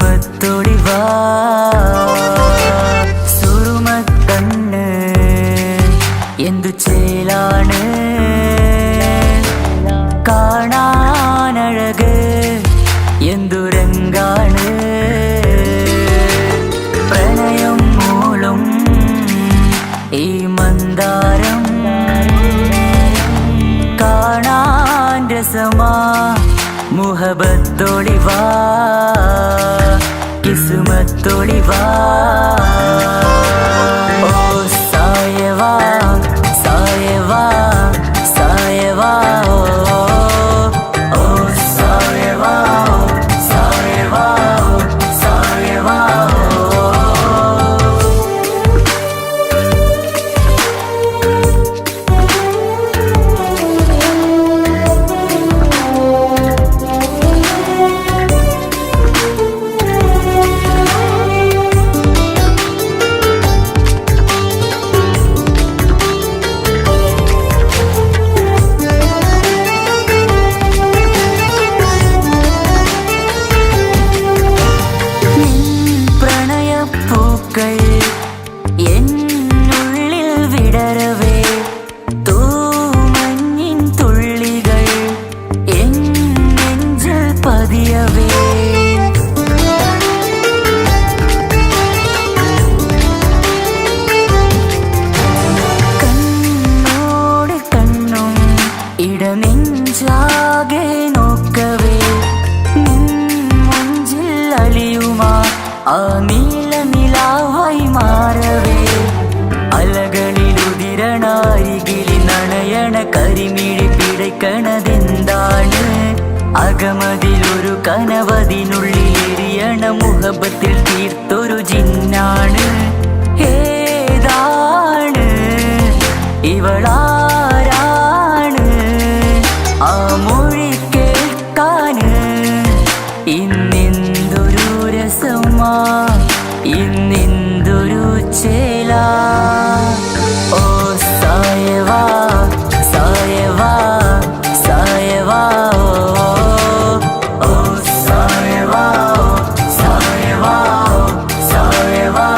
കിസുമത്തൊളിവാ സുറുമക്കണ്ണ് എന്തു ചേലാണ് കാണാനഴക് എന്തുരങ്കാണ് പ്രണയം മൂളും ഈ മന്ദാരം കാണാൻ രസമാ മുഹബത്തൊളിവാ കിസുമത്തൊളിവാ ഓ സായവാ സായവാ സായവാ ഓ സായവാ സായവാ സായവാ എന്നുള്ളിൽ വിടരവേ തൂമഞ്ഞിൻ തുള്ളികൾ എൻ നെഞ്ചിൽ പതിയവേ കണ്ണോട് കണ്ണും ഇടനെഞ്ചാകെ നോക്കവേ നിൻ മുഞ്ചിൽ അലിയുമാ ആ നീല നിലാവായി മാറവേ അലകളിലുതിരണാരികിലി നണയണ കരിമിഴി പിടയ്ക്കണതെന്താണ് അകമതിലൊരു കനവതിനുള്ളിൽ എരിയണ മുഹബത്തിൽ തീർത്തൊരു ജിന്നാണ് ഏതാണ് ഇവളാരാണ് ആ മൊഴി കേൾക്കാന് ഇന്നെന്തൊരു രസമാ ഇന്നെന്തൊരു ചേലാ ഓ സായവാ സായവാ സായവാ ഓ സായവാ സായവാ സായവാ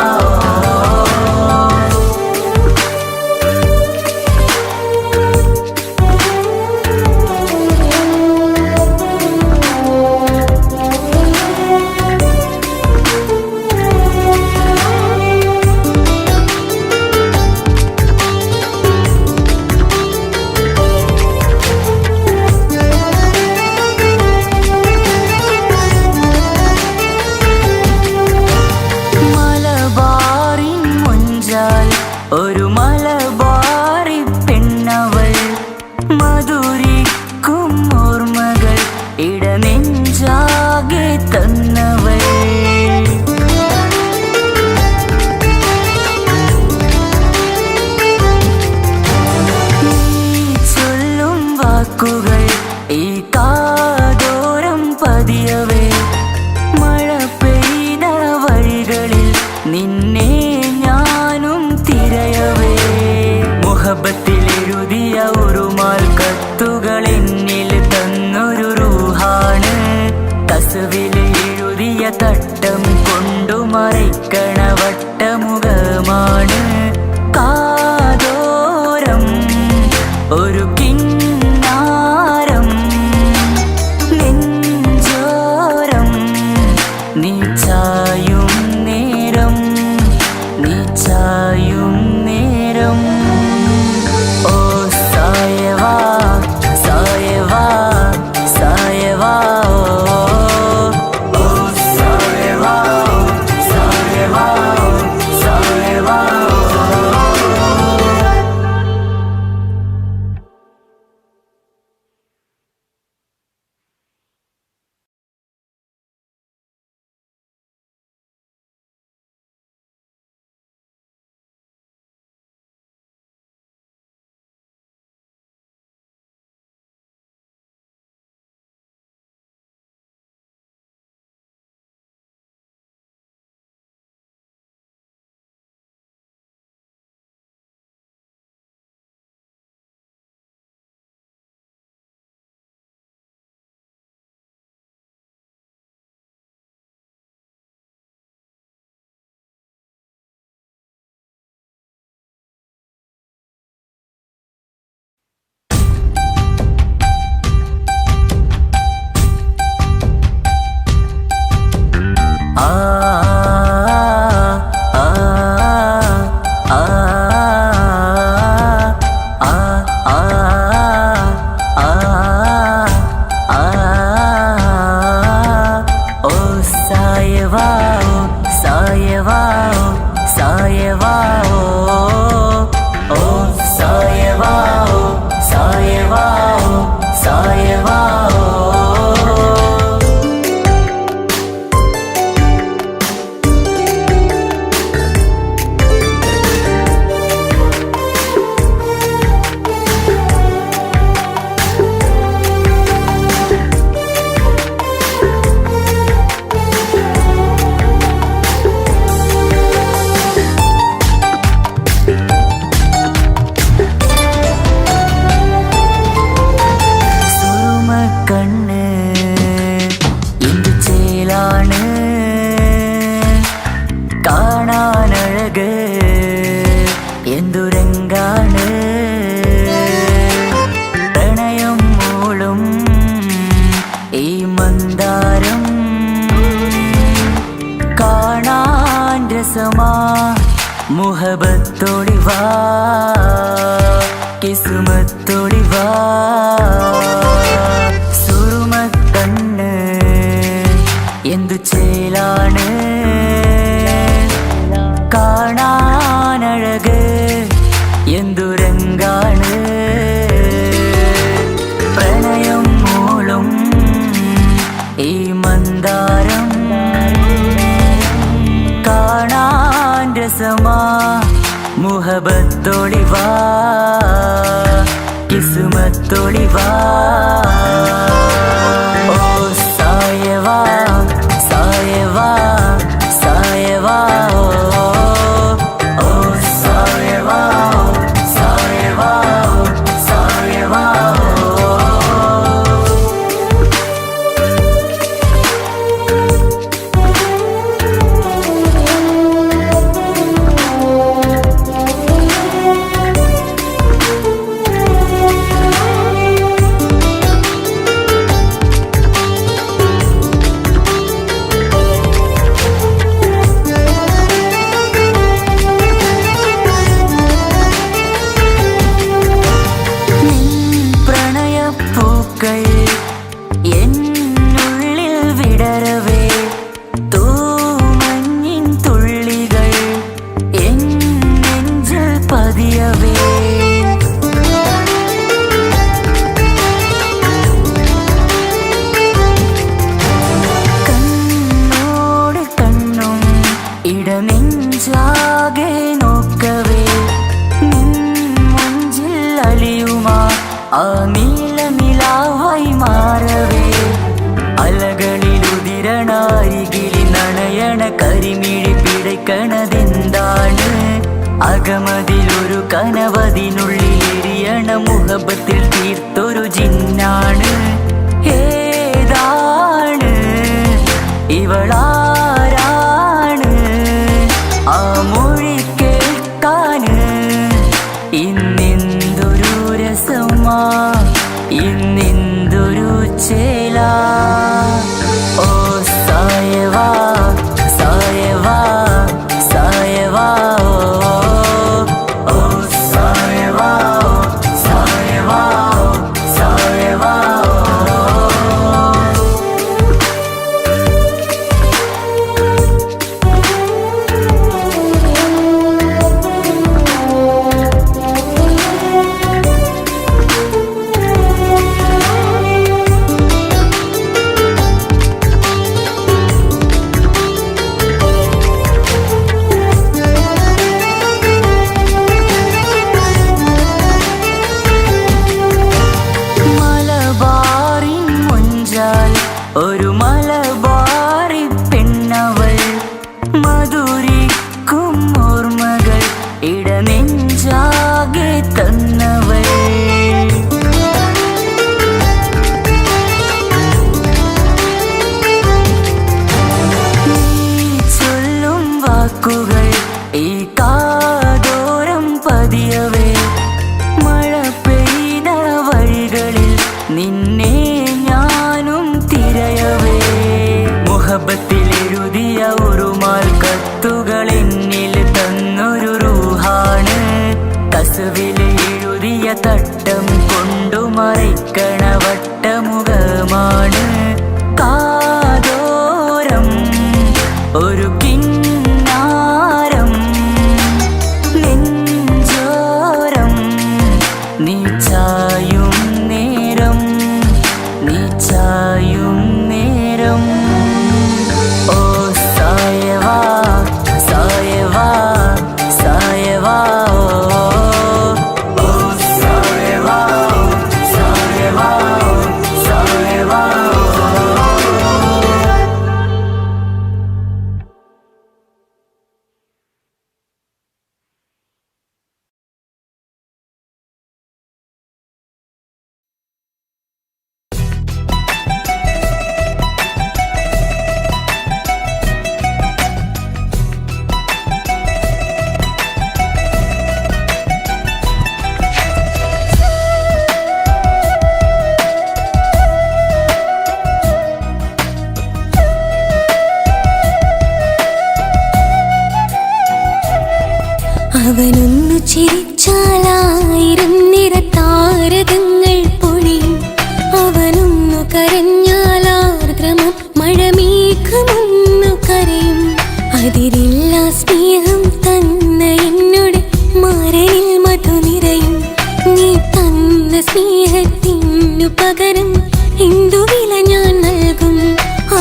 ഒരു മലബാറി പെണ്ണവൾ മധുരിക്കും ഓർമ്മകൾ ഇടനെഞ്ചാകെ തന്നവൾ നീ ചൊല്ലും വാക്കുകൾ ഈ കാതോരം പതിയവേ മഴ പെയ്ത വഴികളിൽ നിന്നെ മുഹബത്തിലെഴുതിയ ഉറുമാൽ കത്തുകൾ എന്നിൽ തന്നൊരു റൂഹാണ് കസവിൽ എഴുതിയ തട്ടം കൊണ്ടു മറയ്ക്കണ വട്ടമുഖമാണ് കാതോരം ഒരു കിന്നാരം നെഞ്ചോരം നീ ചായും നേരം നീ ചായും നേരം ഓ സായവാ സായവാ സായവാ ഓ സായവാ സായവാ രസമാ മുഹബത്തൊളിവാ കിസ്മത്തൊളിവാ സുറുമക്കണ്ണ് എന്തു ചേലാണ് കാണാനഴക് എന്തുരങ്കാണ് പ്രണയം മൂളും ഈ മന്ദാരം കാണാൻ രസമാ മുഹബത്തൊളിവാ കിസ്മത്തൊളിവാ ഓ സായവാ സായവാ സായവാ ഓ സായവാ സായവാ സായവാ എന്നുള്ളിൽ വിടരവേ തൂമഞ്ഞിൻ തുള്ളികൾ എൻ നെഞ്ചിൽ പതിയവേ കണ്ണോട് കണ്ണും ഇടനെഞ്ചാകെ നോക്കവേ നിൻ മുഞ്ചിൽ അലിയുമാ ആ നീലനിലാവായി മാറവേ അലകളിലുതിരണാരികിലി നണയണ കരിമിഴി പിടയ്ക്കണതെന്താണ് അകമതിലൊരു കനവതിനുള്ളിൽ എരിയണ മുഹബത്തിൽ തീർത്തൊരു ജിന്നാണ് ഏതാണ് ഇവളാരാണ് ആ മൊഴി കേൾക്കാന് ഇന്നെന്തൊരു രസമാ ഇന്നെന്തൊരു ചേലാ ഓ സായവാ സായവാ സായവാ ഓ സായവാ സായവാ സായവാ ഒരു മലബാറി പെണ്ണവൾ മധുരിക്കും ഓർമ്മകൾ ഇടനെഞ്ചാകെ തന്നവൾ നീ ചൊല്ലും വാക്കുകൾ ഈ കാതോരം പതിയവേ മഴ പെയ്ത വഴികളിൽ നിന്നെ മുഹബത്തിൽ എഴുതിയ ഒരു മാൽ കത്തുകൾ എന്നിൽ തന്നൊരു റൂഹാണ് കസവിൽ എഴുതിയ തട്ടം കൊണ്ടു മറിക്കണ വട്ടമുഖമാണ് കാതോരം ഒരു കിന്നാരം നെഞ്ചോരം നീ ചായും നേരം നീ ചായും നേരം ഓ സായവാ സായവാ സായവാ ഓ സായവാ സായവാ സായവാ അവനൊന്നു ചിരിച്ചാലായിരം നിറതാരകങ്ങൾ പൊഴിയും. അവനൊന്നു കരഞ്ഞാലാർദ്രമം മഴമേഘമൊന്നു കരയും. അതിരില്ല സ്നേഹം തന്ന എന്നോട് മാരനിൽ മധു നിറയും. നീ തന്ന സ്നേഹത്തിനു പകരം എന്തു വില ഞാൻ നൽകും?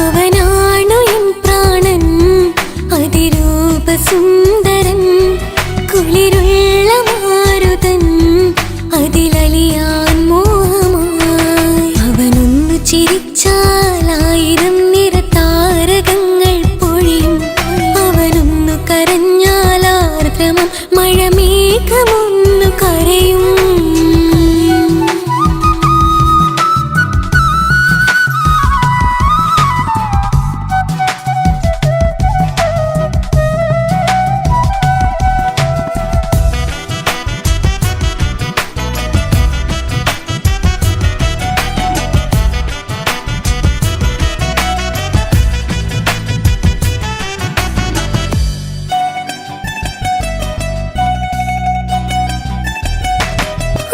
അവനാണു എൻ പ്രാണൻ, അതിരൂപസുന്ദരൻ, കുളിരുള്ള മാരുതൻ, അതിലലിയാൻ മോഹമായി. അവനൊന്നു ചിരിച്ചാലായിരം നിറതാരകങ്ങൾ പൊഴിയും. അവനൊന്നു കരഞ്ഞാലാർദ്രമം മഴമേഘമൊന്നു കരയും.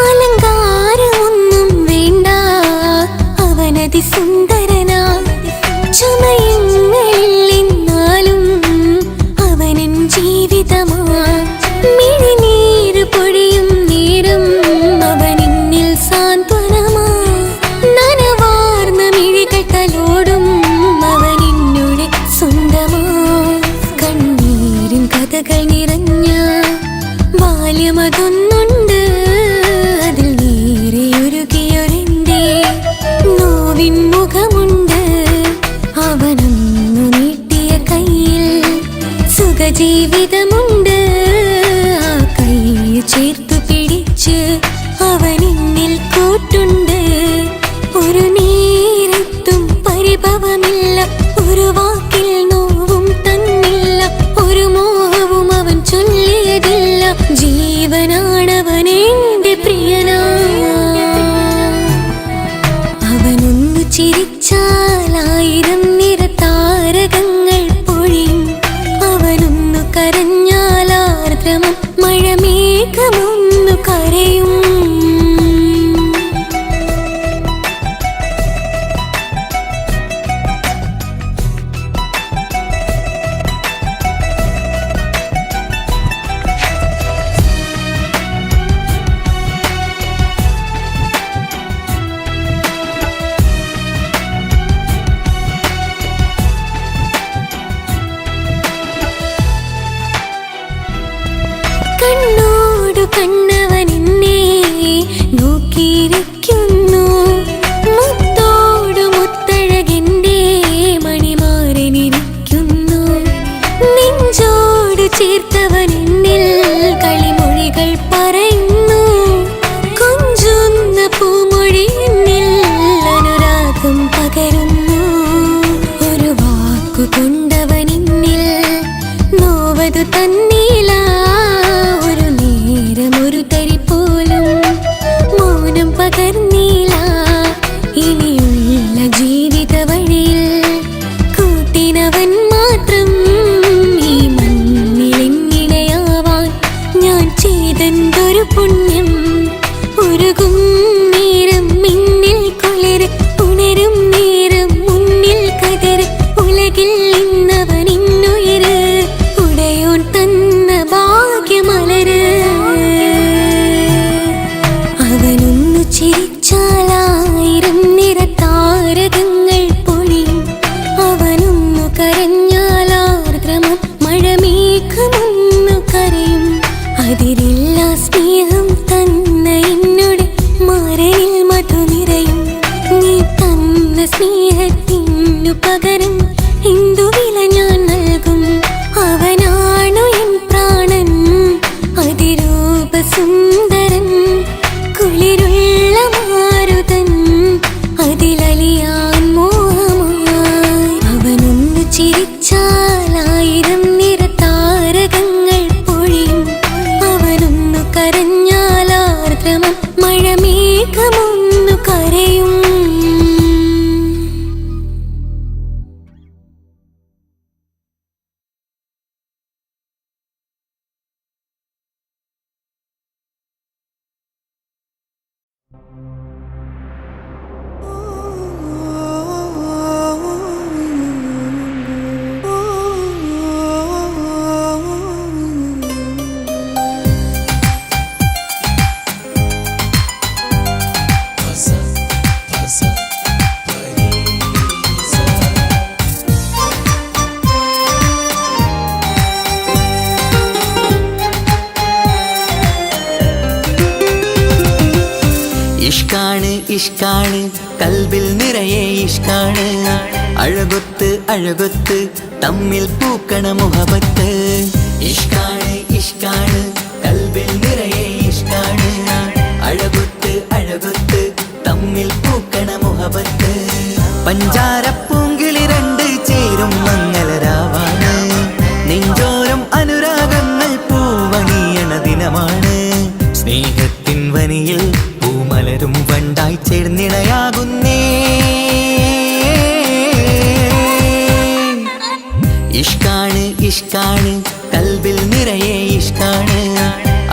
അലങ്കാരമൊന്നും വേണ്ട, അവനതിസുന്ദരനാ. ചമയങ്ങളിൽ എന്നാലും അവനൻ ജീവിതമാ. മിഴിനീര് പൊഴിയും നേരം അവനെന്നിൽ സാന്ത്വനമാ. നനവാർന്ന മിഴികൾ തലോടും അവനെന്നുടെ സ്വന്തമാ. കണ്ണീരിൻ കഥകൾ നിറഞ്ഞ ബാല്യമതൊന്നുണ്ട്, അതിൽ നീരെയൊരുകിയൊരെന്റെ നോവിൻ മുഖമുണ്ട്. അവനൊന്നു നീട്ടിയ കയ്യിൽ സുഖജീവിതമുണ്ട്. ആ കൈ ചേർത്തു പിടിച്ച് അവനെന്നിൽ കൂട്ടുണ്ട്. ഒരു നേരത്തും പരിഭവമില്ല, ഒരു വാക്കിൽ നോവും തന്നില്ല, ഒരു മോഹവും അവൻ ചൊല്ലിയതില്ല. ജീവനാണവനെന്റെ പ്രിയനാ. അവനൊന്നു ചിരിച്ചാലായിരം നിറതാരകങ്ങൾ പൊഴിയും. അവനൊന്നു കരഞ്ഞാലാർദ്രമം മഴമേഘമൊന്നു കരയും. കണ്ണോടു കണ്ണവനെന്നെ നോക്കിയിരിക്കുന്നു. മുത്തോടു മുത്തഴകെന്റെ മണിമാരനിരിക്കുന്നു. നെഞ്ചോടു ചേർത്തവനെന്നിൽ കളിമൊഴികൾ പറയുന്നു. കൊഞ്ചുന്ന പൂമൊഴി എന്നിൽ അനുരാഗം പകരുന്നു. ഒരു വാക്കു കൊണ്ടവനെന്നിൽ നോവതു തന്നില്ല. ഒരു നേരമൊരു തരി പോലും മൗനം പകർന്നില്ല. ഇനിയുള്ള ജീവിത വഴിയിൽ കൂട്ടിനവൻ മാത്രം. ഈ മണ്ണിലെങ്ങിണയാവാൻ ഞാൻ ചെയ്തെന്തൊരു പുണ്യം. ഉരുകും നേരം മിന്നിൽ കുളിര്, ഉണരും നേരം മുന്നിൽ കതിര്. ഉലകിൽ ഇന്നവൻ ഇന്നുയിര്, ഉടയോൻ തന്ന ഭാഗ്യമലര്. അവനൊന്നു ചിരിച്ചാലായിരം നിറതാരകങ്ങൾ പൊഴിയും. അവനൊന്നു കരഞ്ഞാലാർദ്രമം മഴമേഘമൊന്നു കരയും. അതിരില്ല സ്നേഹം തന്ന എന്നോട് മാരനിൽ മധു നിറയും. നീ തന്ന സ്നേഹത്തിനു പകരം എന്തു വില ഞാൻ നൽകും? അവനാണു എൻ പ്രാണൻ, അതിരൂപസുന്ദരൻ, കുളിരുള്ള മാരുതൻ, അതിലലിയാൻ മോഹമായി. അവനൊന്നു ചിരിച്ചാലായിരം നിറതാരകങ്ങൾ പൊഴിയും. അവൻ ഇഷ്കാണ് ഇഷ്കാണ് കൽബിൽ നിറയെ ഇഷ്കാണ് അഴകൊത്ത് അഴകൊത്ത് തമ്മിൽ പൂക്കണ മുഹബത്ത് ഇഷ്കാണ് ഇഷ്കാണ് കൽബിൽ നിറയെ ഇഷ്കാണ് അഴകൊത്ത് അഴകൊത്ത് തമ്മിൽ പൂക്കണ മുഹബത്ത് പഞ്ചാരപ്പൂങ്കിളി രണ്ട് ചേരും മംഗളരാവാണ് നെഞ്ചോരം അനുരാഗങ്ങൾ പൂവണിയണ ദിനമാണ് സ്നേഹത്തിൻ വനിയിൽ പൂമലരും വണ്ടായി ചേർന്നിണയാകുന്നേ ഇഷ്കാണ് ഇഷ്കാണ് കൽബിൽ നിറയെ ഇഷ്കാണ്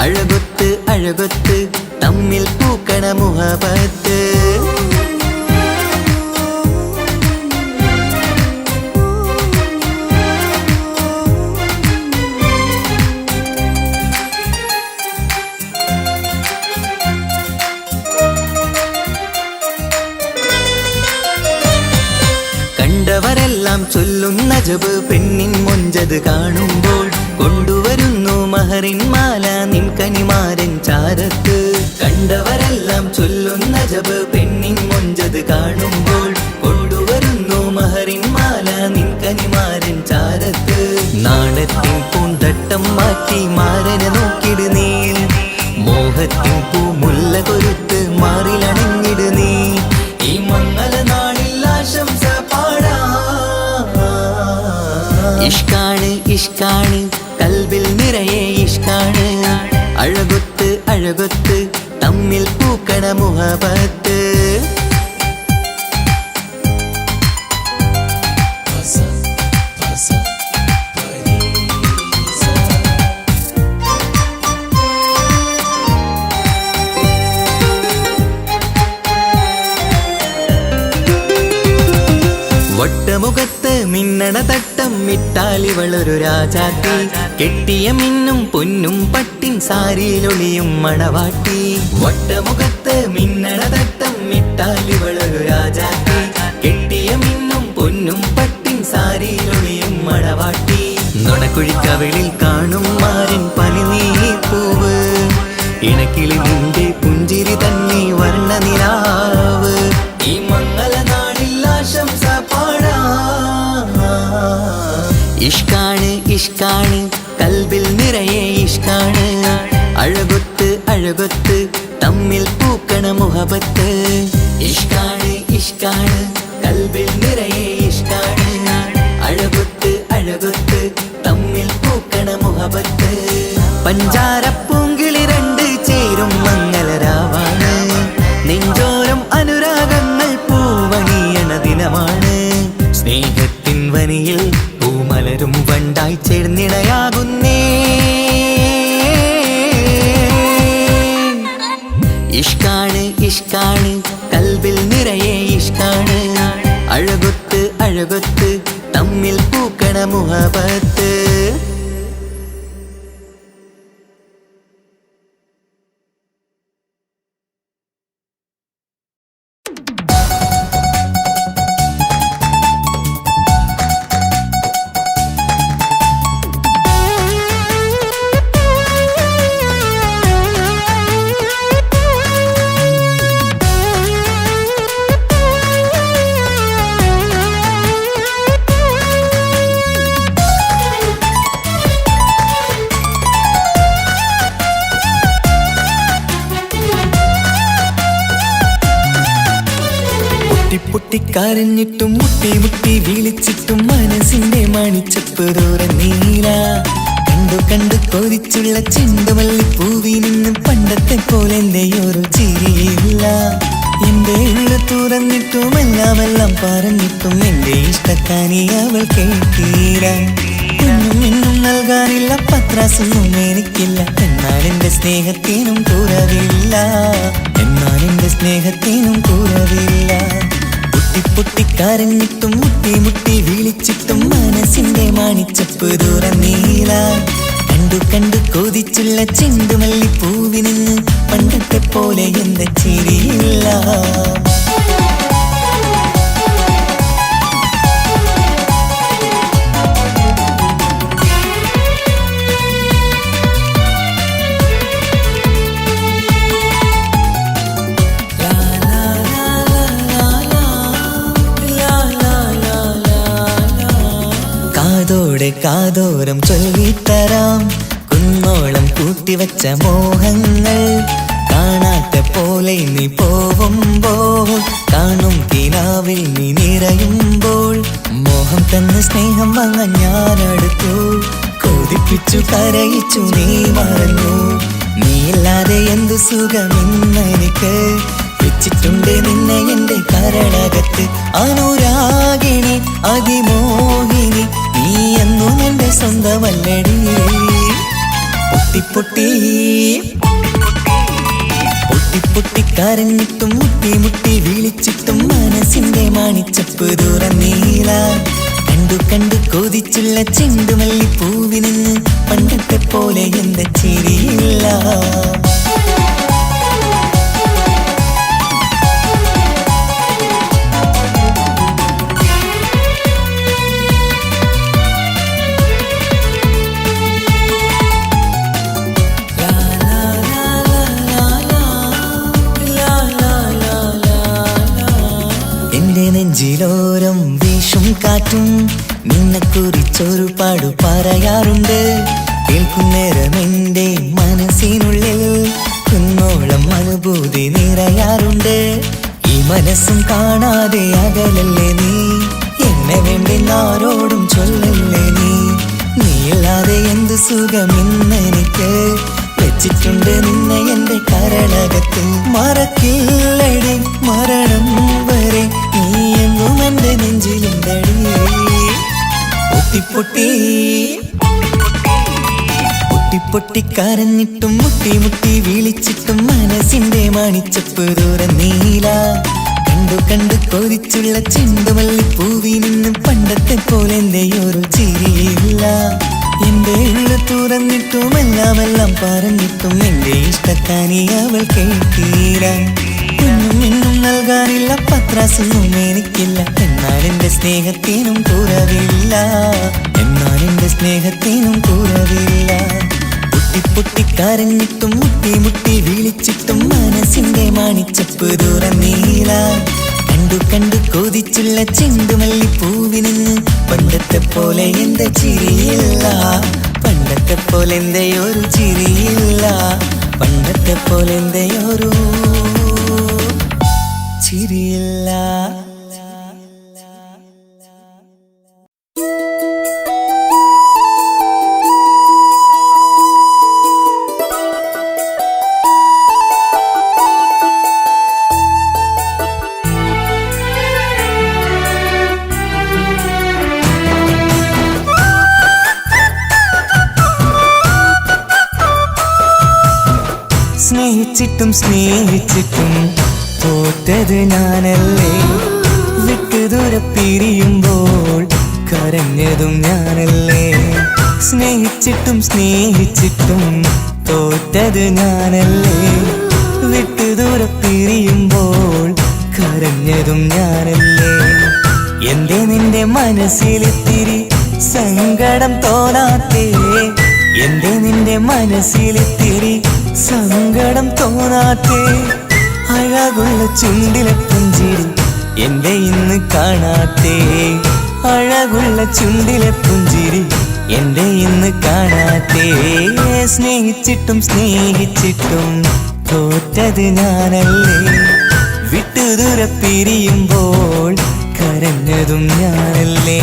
അഴകൊത്ത് അഴകൊത്ത് തമ്മിൽ പൂക്കണ മുഹബത്ത് കണ്ടവരെല്ലാം ചൊല്ലുന്ന ജബ് പെണ്ണിൻ മൊഞ്ചത് കാണുമ്പോൾ കൊണ്ടുവരുന്നു മഹറിൻ മാല നിൻ കനിമാരൻ ചാരത്ത് കണ്ടവരെല്ലാം ചൊല്ലുന്ന ജബ് പെണ്ണിൻ മൊഞ്ചത് കാണുമ്പോൾ കൊണ്ടുവരുന്നു മഹറിൻ മാല നിൻ കനിമാരൻ ചാരത്ത് നാണത്തിൻ പൂന്തട്ടം മാറ്റി മാരനെ നോക്കിട് നീ മോഹത്തിൻ പൂമുല്ല കൊരുത്ത് മാറിലണഞ്ഞിട് നീ ഈ മംഗള നാളിൽ ആശംസ പാടാ ഇഷ്കാണ് ഇഷ്കാണ് കൽബിൽ നിറയെ ഇഷ്കാണ് അഴകൊത്ത് അഴകൊത്ത് തമ്മിൽ പൂക്കണ മുഹബത്ത് വട്ടമുഖത്ത് മിന്നണ തട്ടം മിട്ടാലിവളൊരു രാജാത്തി കെട്ടിയ മിന്നും പൊന്നും പട്ടിൻ സാരിയിലൊളിയും മണവാട്ടി വട്ടമുഖത്ത് മിന്നണ തട്ടം മിട്ടാലിവളൊരു രാജാത്തി കെട്ടിയ മിന്നും പൊന്നും പട്ടിൻ സാരിയിലൊളിയും മണവാട്ടി നുണക്കുഴിക്കവിളിൽ കാണും മാരൻ പനിനീർ പൂവ് ഇണക്കിളി നിന്റെ പുഞ്ചിരി തന്നെ വർണ്ണ നിലാവ് ഈ മംഗള നാളിൽ ആശംസ പാടാ ഇഷ്കാണ് ഇഷ്കാണ് കൽബിൽ നിറയെ ഇഷ്കാണ് അഴകൊത്ത് അഴകൊത്ത് തമ്മിൽ പൂക്കണ മുഹബത്ത് ഇഷ്കാണ് ഇഷ്കാണ് കൽബിൽ നിറയെ ഇഷ്കാണ് അഴകൊത്ത് അഴകൊത്ത് തമ്മിൽ പൂക്കണ മുഹബത്ത് പഞ്ചാരപ്പൂങ്കിളി രണ്ട് ചേരും മംഗളരാവാണ് നെഞ്ചോരം അനുരാഗങ്ങൾ പൂവണിയണ ദിനമാണ് സ്നേഹത്തിൻ വനിയിൽ പൂമലരും വണ്ടായി ചേർന്നിണയാകുന്നേ ഇഷ്കാണ് ഇഷ്കാണ് കൽബിൽ നിറയെ ഇഷ്കാണ് അഴകൊത്ത് അഴകൊത്ത് തമ്മിൽ പൂക്കണ മുഹബത്ത് പൊട്ടിക്കരഞ്ഞിട്ടും മുട്ടി മുട്ടി വിളിച്ചിട്ടും മനസ്സിന്റെ മണിച്ചപ്പ് തുറന്നീല കണ്ടു കണ്ടു കൊതിച്ചുള്ള ചെണ്ടുമല്ലിപ്പൂവിൽ നിന്നും പണ്ടത്തെ പോലെ എന്റെ ഒരു ചിരിയില്ല എന്റെ ഉള്ളു തുറന്നിട്ടും എല്ലാം പറഞ്ഞിട്ടും എന്റെ ഇഷ്ടക്കാനി അവൾ കേട്ടീര ഒന്നും ഇന്നും നൽകാനില്ല പത്രാസൊന്നും എനിക്കില്ല എന്നാൽ എന്റെ സ്നേഹത്തിനും കുറവില്ല എന്നാൽ എന്റെ സ്നേഹത്തിനും കുറവില്ല പൊട്ടിക്കരഞ്ഞിട്ടും മുട്ടി മുട്ടി വിളിച്ചിട്ടും മനസ്സിന്റെ മാണിച്ചപ്പ് തുറന്നീല കണ്ടു കണ്ടു കൊതിച്ചുള്ള ചെണ്ടുമല്ലിപ്പൂവിൽ നിന്ന് പണ്ടത്തെ പോലെ എന്റെ ചിരിയില്ല കാതോരം ചൊല്ലിത്തരാം കുന്നോളം കൂട്ടിവച്ച മോഹങ്ങൾ കാണാത്ത പോലെ നീ പോവുമ്പോൾ കാണും കിനാവിൽ നീ നിറയുമ്പോൾ മോഹം തന്ന സ്നേഹം വാങ്ങാൻ ഞാനടുത്തു കൊതിപ്പിച്ചു കരയിച്ചു നീ മറന്നു നീയില്ലാതെ എന്തു സുഖമെന്നെനിക്ക് വെച്ചിട്ടുണ്ട് നിന്നെ എന്റെ കരളകത്ത് അനുരാഗിണി അതിമോഹിനി നീ എന്നും എന്റെ സ്വന്തമല്ലടി പൊട്ടി പൊട്ടി കരഞ്ഞിട്ടും മുട്ടി മുട്ടി വിളിച്ചിട്ടും മനസ്സിന്റെ മാണിച്ചപ്പ് തുറന്നീല കണ്ടു കൊതിച്ചുള്ള ചെണ്ടുമല്ലി പൂവിനിന്ന് പണ്ടത്തെ പോലെ എന്താ ചിരിയില്ല നെഞ്ചിലോരം വീശും കാറ്റും നിന്നെക്കുറിച്ചൊരു പാടു പറയാറുണ്ട് കേൾക്കുന്നേരം എന്റെ മനസ്സിനുള്ളിൽ കുന്നോളം അനുഭൂതി നിറയാറുണ്ട് ഈ മനസ്സും കാണാതെ അകലല്ലേ നീ എന്നെ വേണ്ടി ആരോടും ചൊല്ലല്ലേ നീയില്ലാതെ എന്ത് സുഖമെന്നെനിക്ക് വെച്ചിട്ടുണ്ട് നിന്നെ എന്റെ കരളകത്ത് മറക്കില്ലടി മരണം വരെ നീ എന്നും എന്റെ നെഞ്ചിലുണ്ടടി പൊട്ടി കരഞ്ഞിട്ടും മുട്ടി മുട്ടി വിളിച്ചിട്ടും മനസ്സിന്റെ മാണിച്ചപ്പ് തുറന്നീല കണ്ടു കൊതിച്ചുള്ള ചെണ്ടുമല്ലി പൂവിൽ നിന്നും പണ്ടത്തെ പോലെ എന്റെ ഒരു ചിരിയില്ല എന്റെ ഉള്ള തുറന്നിട്ടും എല്ലാം പറഞ്ഞിട്ടും എന്റെ ഇഷ്ടക്കാനി അവൾ കേട്ടീര ഇന്നും നൽകാനില്ല പത്രാസൊന്നും എനിക്കില്ല എന്നാൽ എന്റെ സ്നേഹത്തിനും കുറവില്ല പൊട്ടി കരഞ്ഞിട്ടും മുട്ടി വിളിച്ചിട്ടും മനസ്സിന്റെ മാണിച്ചപ്പ് തുറന്നീല കണ്ടു കൊതിച്ചുള്ള ചെണ്ടുമല്ലി പൂവിനിന്ന് പണ്ടത്തെ പോലെ എന്താ ചിരിയില്ല പണ്ടത്തെ പോലെ എന്തെയൊരു ചിരിയില്ല പണ്ടത്തെ പോലെ എന്തെയൊരു ചിരിയില്ല സ്നേഹിച്ചിട്ടും തോറ്റത് ഞാനല്ലേ വിട്ടുദൂരെ പിരിയുമ്പോൾ കരഞ്ഞതും ഞാനല്ലേ സ്നേഹിച്ചിട്ടും തോറ്റത് ഞാനല്ലേ വിട്ടുദൂരെ പിരിയുമ്പോൾ കരഞ്ഞതും ഞാനല്ലേ എന്തേ നിന്റെ മനസ്സിലിത്തിരി സങ്കടം തോന്നാത്തേ എന്തേ നിന്റെ മനസ്സിലിത്തിരി സങ്കടം തോന്നാത്തേ അഴകുള്ള ചുണ്ടിലെ പുഞ്ചിരി എന്റെ ഇന്ന് കാണാത്തേ അഴകുള്ള ചുണ്ടിലെ പുഞ്ചിരി എന്റെ ഇന്ന് കാണാത്തേ സ്നേഹിച്ചിട്ടും തോറ്റത് ഞാനല്ലേ വിട്ടുദൂരെ പിരിയുമ്പോൾ കരഞ്ഞതും ഞാനല്ലേ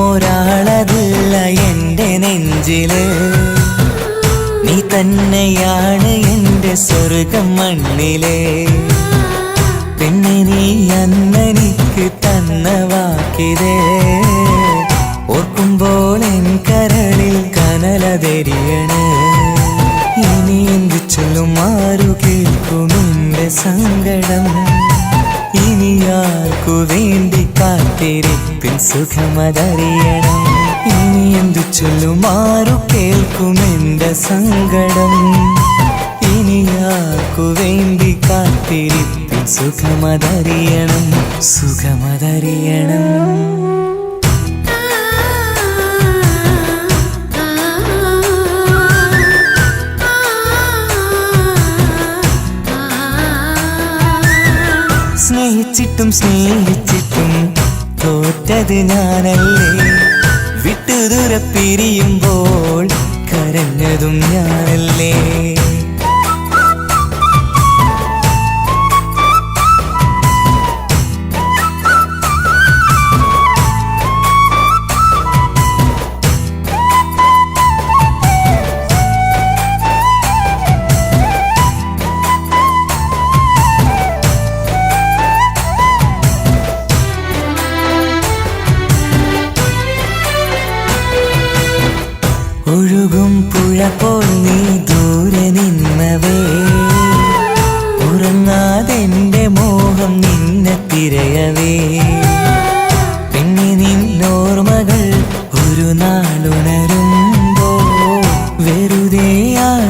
പകരമൊരാളതില്ല എന്റെ നെഞ്ചില് നീ തന്നെയാണ് എന്റെ സ്വർഗം മണ്ണിലെ പിന്നെ നീ അന്നെനിക്ക് തന്ന വാക്കിത് ഓർക്കുമ്പോൾ എൻ കരളിൽ കനലതെരിയണ് ഇനി എന്ത് ചൊല്ലും ആരു കേൾക്കും എന്റെ സങ്കടം ഇനി ആർക്കു വേണ്ടി കാത്തിരിപ്പിൻ സുഖമതറിയണം ഇനി എന്തു ചൊല്ലും ആരു കേൾക്കും എന്റെ നിന്റെ സങ്കടം ഇനിയാർക്കു വേണ്ടി കാത്തിരിപ്പിൽ സുഖമതറിയണം സുഖമതറിയണം. സ്നേഹിച്ചിട്ടും സ്നേഹിച്ചിട്ടും തോറ്റത് ഞാനല്ലേ, വിട്ടുദൂരെ പിരിയുമ്പോൾ കരഞ്ഞതും ഞാനല്ലേ. ഒഴുകും പുഴ പോൽ നീ ദൂരെ നിന്നവേ, ഉറങ്ങാതെന്റെ മോഹം നിന്നെ തിരയവേ. പിന്നെ നിന്നോർമകൾ ഒരു നാളുണരുമ്പോ വെറുതെയാണേലും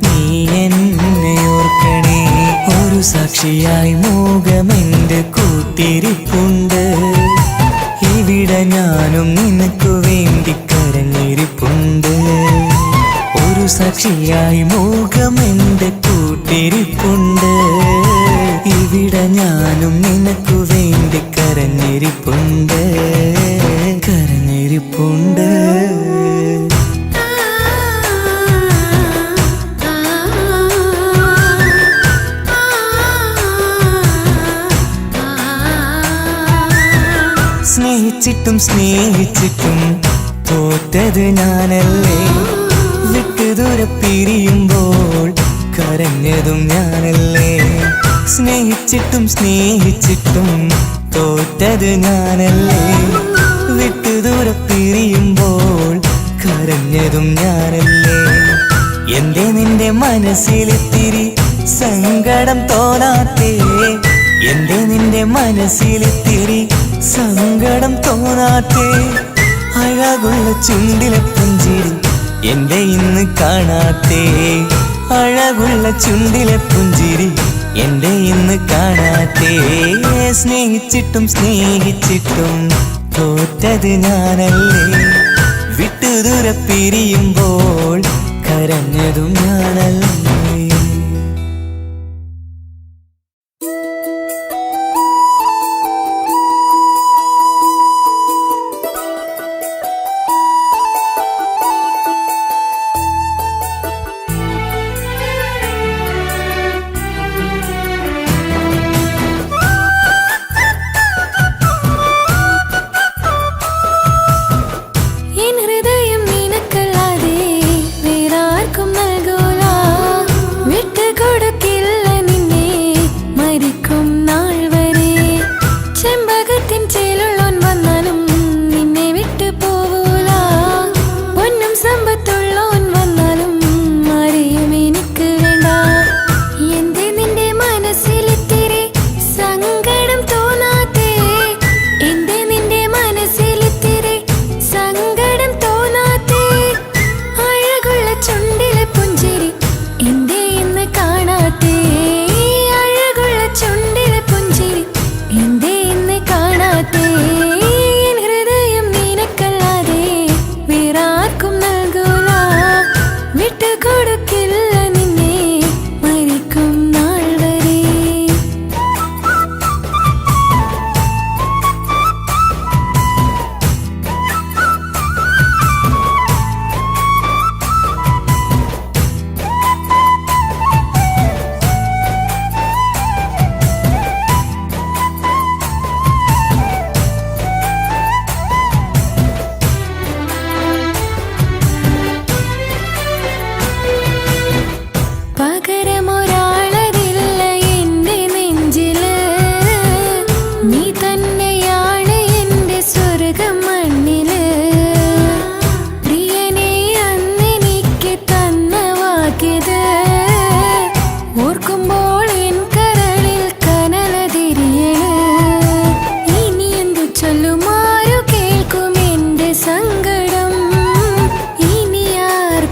നീ എന്നെ ഓർക്കണേ. ഒരു സാക്ഷിയായി മോഹമെന്റെ കൂട്ടിരിപ്പുണ്ട്, ഇവിടെ ഞാനും നിനക്കു വേണ്ടി കരഞ്ഞിരിപ്പുണ്ട്. ഒരു സാക്ഷിയായി മോഹമെന്റെ കൂട്ടിരിപ്പുണ്ട്, ഇവിടെ ഞാനും നിനക്കു വേണ്ടി കരഞ്ഞിരിപ്പുണ്ട് കരഞ്ഞിരിപ്പുണ്ട്. സ്നേഹിച്ചിട്ടും സ്നേഹിച്ചിട്ടും തോറ്റത് ഞാനല്ലേ, വിട്ടുദൂരെ പിരിയുമ്പോൾ കരഞ്ഞതും ഞാനല്ലേ. സ്നേഹിച്ചിട്ടും സ്നേഹിച്ചിട്ടും തോറ്റത് ഞാനല്ലേ, വിട്ടുദൂരെ പിരിയുമ്പോൾ കരഞ്ഞതും ഞാനല്ലേ. എന്തേ നിന്റെ മനസ്സിലിത്തിരി സങ്കടം തോന്നാത്തേ, എന്തേ നിന്റെ മനസ്സിലിത്തിരി സങ്കടം തോന്നാത്തേ. അഴകുള്ള ചുണ്ടിലെ പുഞ്ചിരി എന്റെ ഇന്ന് കാണാത്തേ, അഴകുള്ള ചുണ്ടിലെ പുഞ്ചിരി എന്റെ ഇന്ന് കാണാത്തേ. സ്നേഹിച്ചിട്ടും സ്നേഹിച്ചിട്ടും തോറ്റത് ഞാനല്ലേ, വിട്ടുദൂരെ പിരിയുമ്പോൾ കരഞ്ഞതും ഞാനല്ലേ.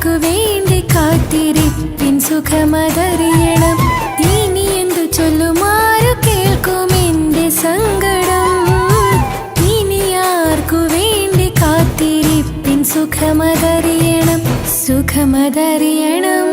വേണ്ടി സുഖമതറിയണം. ഇനി എന്തു ചൊല്ലുമാരു കേൾക്കും എന്റെ സങ്കടം. ഇനി ആർക്കു വേണ്ടി കാത്തിരിപ്പിൻ സുഖമതറിയണം, സുഖമതറിയണം.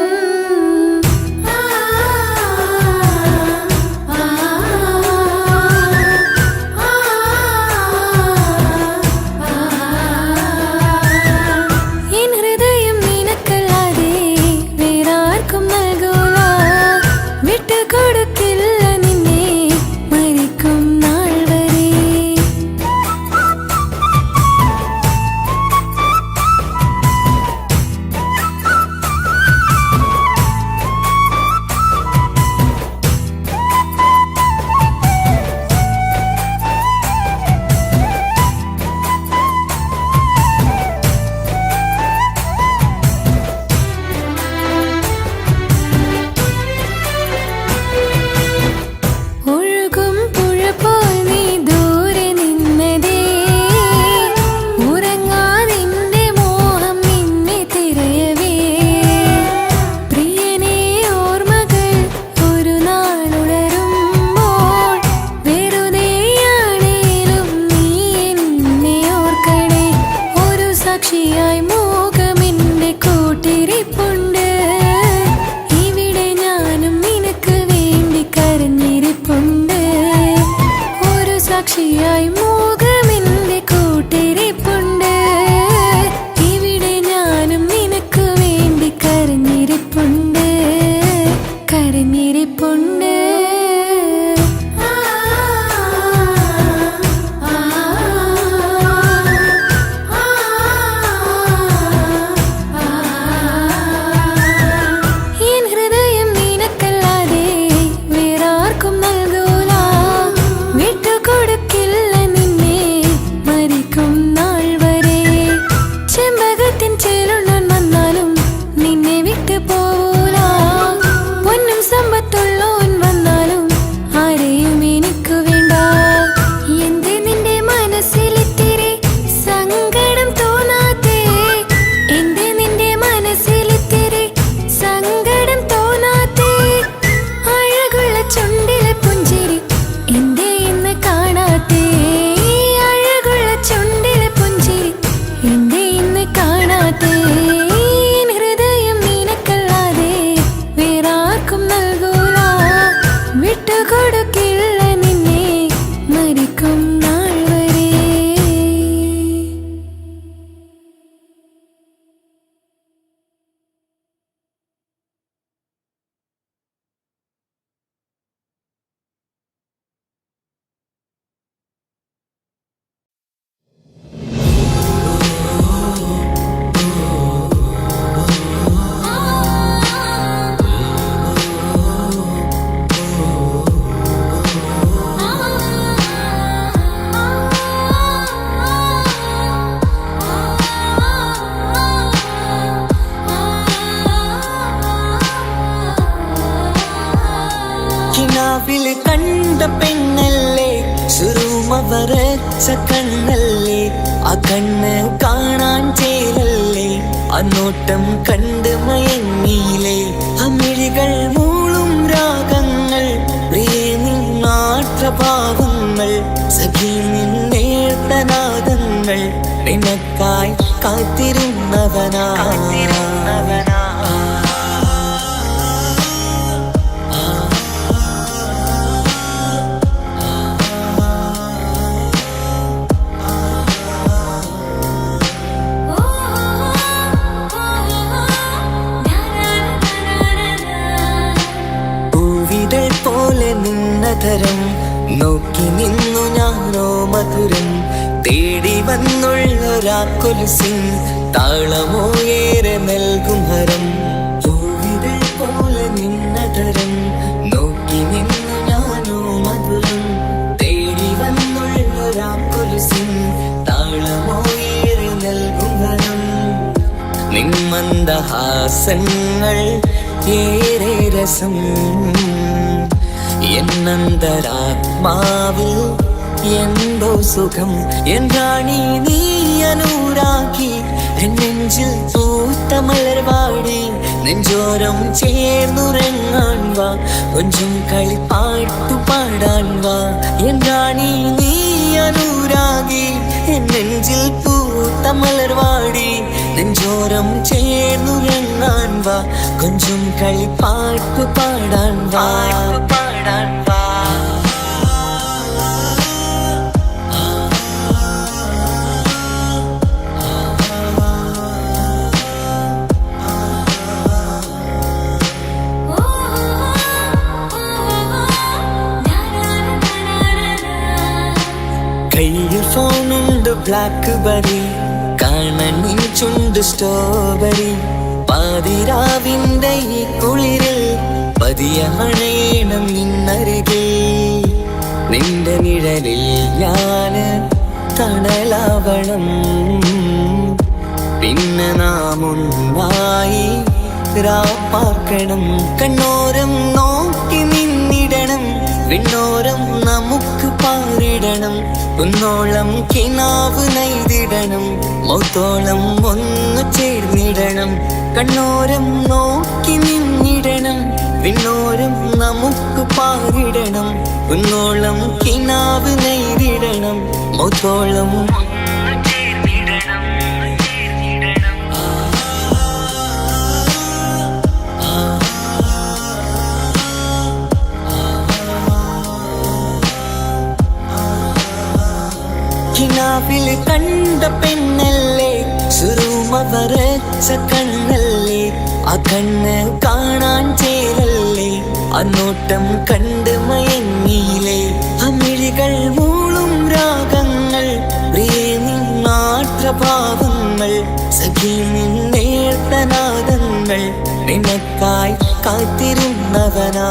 സാക്ഷിയായി മോഹമെന്റെ കൂട്ടിരിപ്പുണ്ട്. ഇവിടെ ഞാനും നിനക്ക് വേണ്ടി കരഞ്ഞിരിപ്പുണ്ട്, കരഞ്ഞിരിപ്പുണ്ട്. കണ്ട പെണ്ണല്ലേ, സുറുമ വരച്ച കണ്ണല്ലേ, ആ കണ്ണ് കാണാൻ ചേലല്ലേ, ആ നോട്ടം കണ്ട് മയങ്ങിയില്ലേ, അമിഴികൾ മൂളും രാഗങ്ങൾ, പ്രേമിനാട്ടഭാവങ്ങൾ, സഖി നിന്നേർത്തനാദങ്ങൾ, നിനക്കായി കാത്തിരുന്നവനാ. നിന്നതരം നോക്കി നിന്നു ഞാനോ മധുരം, തേടി വന്നുള്ളൊരാക്കൊലുസിൻ താളമോ ഏറെ നൽകും ഹരം. പൂവിതൾ പോലെ നിന്നതരം നോക്കി നിന്നു ഞാനോ മധുരം, തേടി വന്നുള്ളൊരാക്കൊലുസിൻ താളമോ ഏറെ നൽകും ഹരം. നിന്മന്ദഹാസങ്ങൾ ഏറെ രസം, എന്നന്തരാത്മാവിൽ എന്തോ സുഖം. എൻ റാണി നീ അനുരാഗി, എൻ നെഞ്ചിൽ പൂത്ത മലർവാടി, നെഞ്ചോരം ചേർന്നുറങ്ങാൻ വാ, കൊഞ്ചും കളിപ്പാട്ടു പാടാൻ വാ. എൻ റാണി നീ അനുരാഗി, എൻ നെഞ്ചിൽ പൂത്ത മലർവാടി. നെഞ്ചോരം ചേർന്നുറങ്ങാൻ വാ, കൊഞ്ചും കളിപ്പാട്ടു പാടാൻ വാ, പാടാൻ വാ. കയ്യിൽ ഫോണുണ്ട് ബ്ലാക്ക്ബെറി, കാണാൻ ചുണ്ട് സ്ട്രോബെറി. പാതിരാവിന്റെ ഈ കുളിരിൽ പതിയെ അണയണം നിന്നരികിൽ. നിന്റെ നിഴലിൽ ഞാന് തണലാവണം, പിന്നെ നാം ഒന്നായി രാപ്പാർക്കണം. കണ്ണോരം നോക്കി നിന്നിടണം, വിണ്ണോരം നമുക്ക് പാറിടണം. കുന്നോളം കിനാവ് നെയ്തിടണം, മൗത്തോളം ഒന്നു ചേർന്നിടണം. കണ്ണോരം നോക്കി നിന്നിടണം, വിണ്ണോരം നമുക്ക് പാറിടണം. കുന്നോളം കിനാവ് നെയ്തിടണം, മൗത്തോളം ഒന്നു ചേർന്നിടണം. കിനാവിൽ കണ്ട പെണ്ണല്ലേ, സുറുമ വരച്ച കണ്ണല്ലേ. ആ കണ്ണ് കാണാൻ ചേരല്ലേ, ആ നോട്ടം കണ്ട് മയങ്ങിയില്ലേ. അമിഴികൾ മൂളും രാഗങ്ങൾ, പ്രിയേ നിന്നാട്രഭാവങ്ങൾ. സഖി നിന്നേർത്തനാദങ്ങൾ, നിനക്കായി കാത്തിരുന്നവനാ.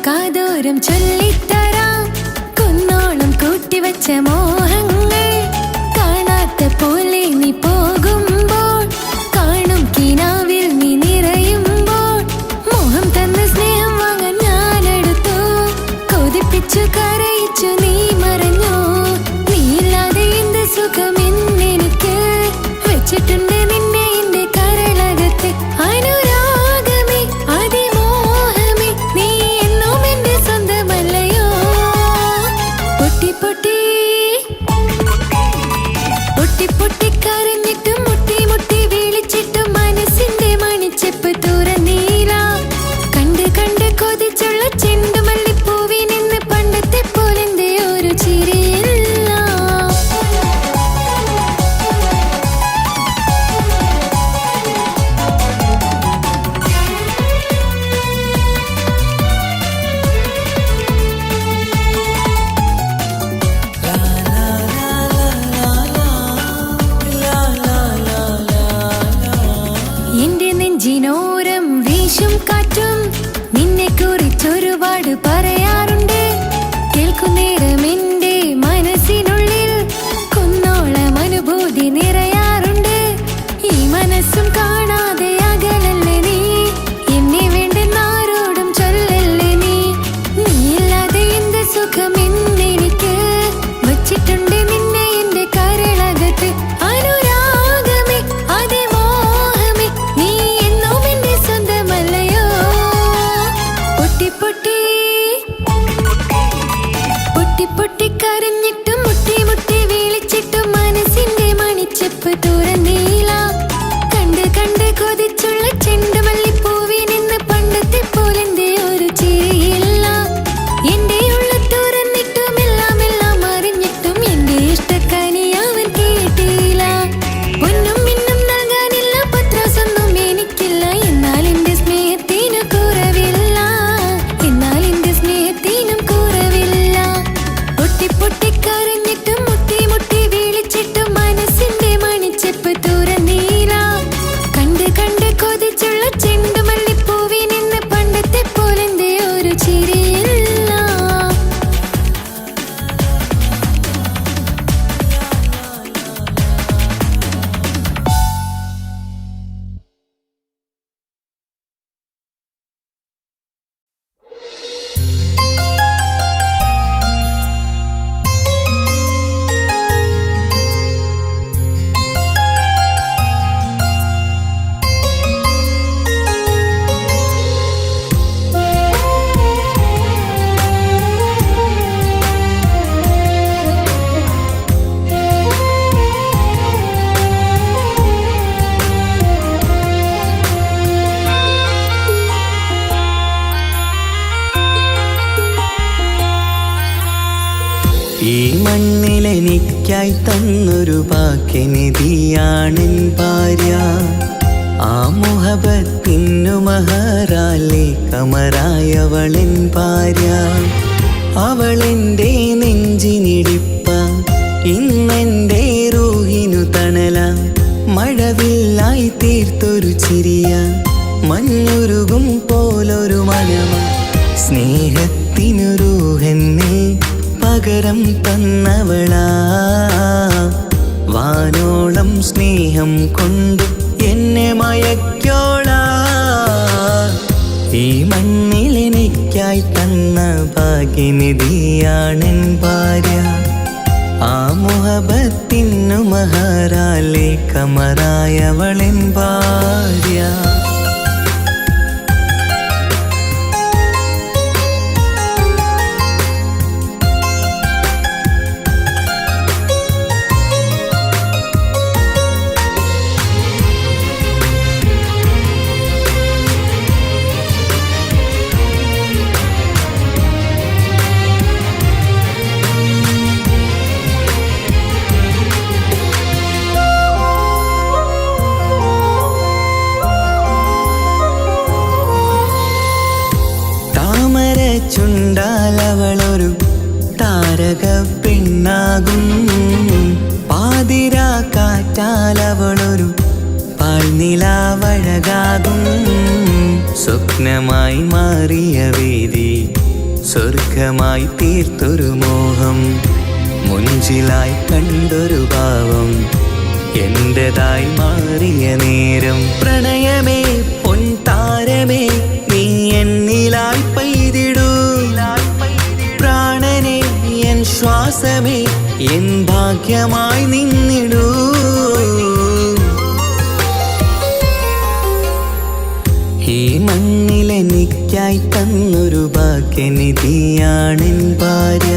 കാതോരം ചൊല്ലിത്തരാം കുന്നോളം കൂട്ടിവച്ച മോഹങ്ങൾ കാണാത്ത പോലെ നീ പോകുമ്പോൾ കാണും കിനാവിൽ നീ നിറയുമ്പോൾ മോഹം തന്ന സ്നേഹം വാങ്ങാൻ ഞാനെടുത്തു കൊതിപ്പിച്ചു കരയിച്ചു നീ മറഞ്ഞു നീയില്ലാതെ എന്ത് സുഖമെന്നെനിക്ക് വെച്ചിട്ടുണ്ട് നിന്നെ എന്റെ കരളകത്ത് അനുരാഗമേ അതിമോഹമേ നീ എന്നും എന്റെ സ്വന്തമല്ലയോ പൊട്ടി പൊട്ടി പൊട്ടി പൊട്ടി കരഞ്ഞിട്ടും മുട്ടി മുട്ടി വിളിച്ചിട്ടും മനസ്സിന്റെ മണിച്ചെപ്പ് തുറന്നീല കണ്ട് കണ്ട് കൊതിച്ചുള്ള ചെണ്ടുമല്ലിപ്പൂവിനിന്ന് പണ്ടത്തെ പോലെന്തേ ഒരു ചിരിയില്ല എന്റെ നെഞ്ചിനോരം വീശും കാറ്റും നിന്നെ കുറിച്ചൊരുപാട് പറയാറുണ്ട് കേൾക്കുന്നേരം എന്റെ മനസ്സിനുള്ളിൽ കുന്നോളം അനുഭൂതി നിറയാറുണ്ട് ഈ മനസ്സും കാണാതെ അകലല്ലേ നീ എന്നെ വേണ്ടെന്നാരോടും ചൊല്ലല്ലേ നീ നീയില്ലാതെ എന്ത് സുഖമെന്നെനിക്ക് വച്ചിട്ടുണ്ട് നിന്നെ എന്റെ കരളകത്ത് അനുരാഗമേ അതിമോഹമേ നീ എന്നും എന്റെ സ്വന്തമല്ലയോ പൊട്ടി പൊട്ടി പൊട്ടി പൊട്ടി കരഞ്ഞിട്ടും മുട്ടി മുട്ടി വിളിച്ചിട്ടും മനസ്സിന്റെ മണിച്ചെപ്പ് തുറന്നീല കണ്ട് കണ്ട് കൊതിച്ചുള്ള ചെണ്ടുമല്ലിപ്പൂവിനിന്ന് പണ്ടത്തെ പോലെന്തേ ഒരു ചിരിയില്ല എന്റെ ഉള്ള തുറന്നിട്ടും എല്ലാം എല്ലാം അറിഞ്ഞിട്ടും എന്റെ ഇഷ്ടക്കനി അവൻ കേട്ടില്ല പൊന്നും മിന്നും നൽകാനില്ല പത്രാസൊന്നും എനിക്കില്ല എന്നാൽ എന്റെ സ്നേഹത്തിനു കുറവില്ല എന്നാൽ എന്റെ സ്നേഹത്തിനും കുറവില്ല പൊട്ടി പൊട്ടി കരഞ്ഞിട്ടും മുട്ടി മുട്ടി വിളിച്ചിട്ടും മനസ്സിന്റെ മണിച്ചെപ്പ് തുറന്നീല കണ്ട് കണ്ട് കൊതിച്ചുള്ള ചെണ്ടുമല്ലിപ്പൂവിനിന്ന് പണ്ടത്തെ പോലെന്തേ ഒരു ചിരിയില്ല ഈ മണ്ണിലെനിക്കായി തന്നൊരു ഭാഗ്യനിധിയാണെൻ ഭാര്യ ആ മുഹബത്തിനു മഹറാലെ കമറായവളെൻ ഭാര്യ അവളെന്റെ നെഞ്ചിനിടിപ്പ ഇന്നെന്റെ റൂഹിനു തണല മഴവില്ലായി തീർത്തൊരു ചിരിയ മഞ്ഞുരുകും പോലൊരു മനമ സ്നേഹത്തിനു റൂഹെന്നെ പകരം തന്നവളാ വാനോളം സ്നേഹം കൊണ്ട് എന്നെ മയക്കോളാ ഈ മണ്ണിലെനിക്കായി തന്ന ഭാഗ്യനിധിയാണെൻ ഭാര്യ ആ മുഹബത്തിനു മഹറാലെ കമറായവളെൻ ഭാര്യ ചുണ്ടാലവളൊരു താരക പെണ്ണാകും പാതിരാ കാറ്റാലവളൊരു പാൽനിലാവഴകാകും സ്വപ്നമായി മാറിയ വേദി സ്വർഗമായി തീർത്തൊരു മോഹം, മുഞ്ചിലായി കണ്ടൊരു ഭാവം, എന്റേതായി മാറിയ നേരം. പ്രണയമേ പൊൻതാരമേ നീ എന്നിലായി പെയ്തിടൂ, പ്രാണനെ എൻ ശ്വാസമേ എൻ ഭാഗ്യമായി നിന്നിടൂ. ഈ മണ്ണിലെനിക്കായി തന്നൊരു ഭാഗ്യനിധിയാണെൻ ഭാര്യ,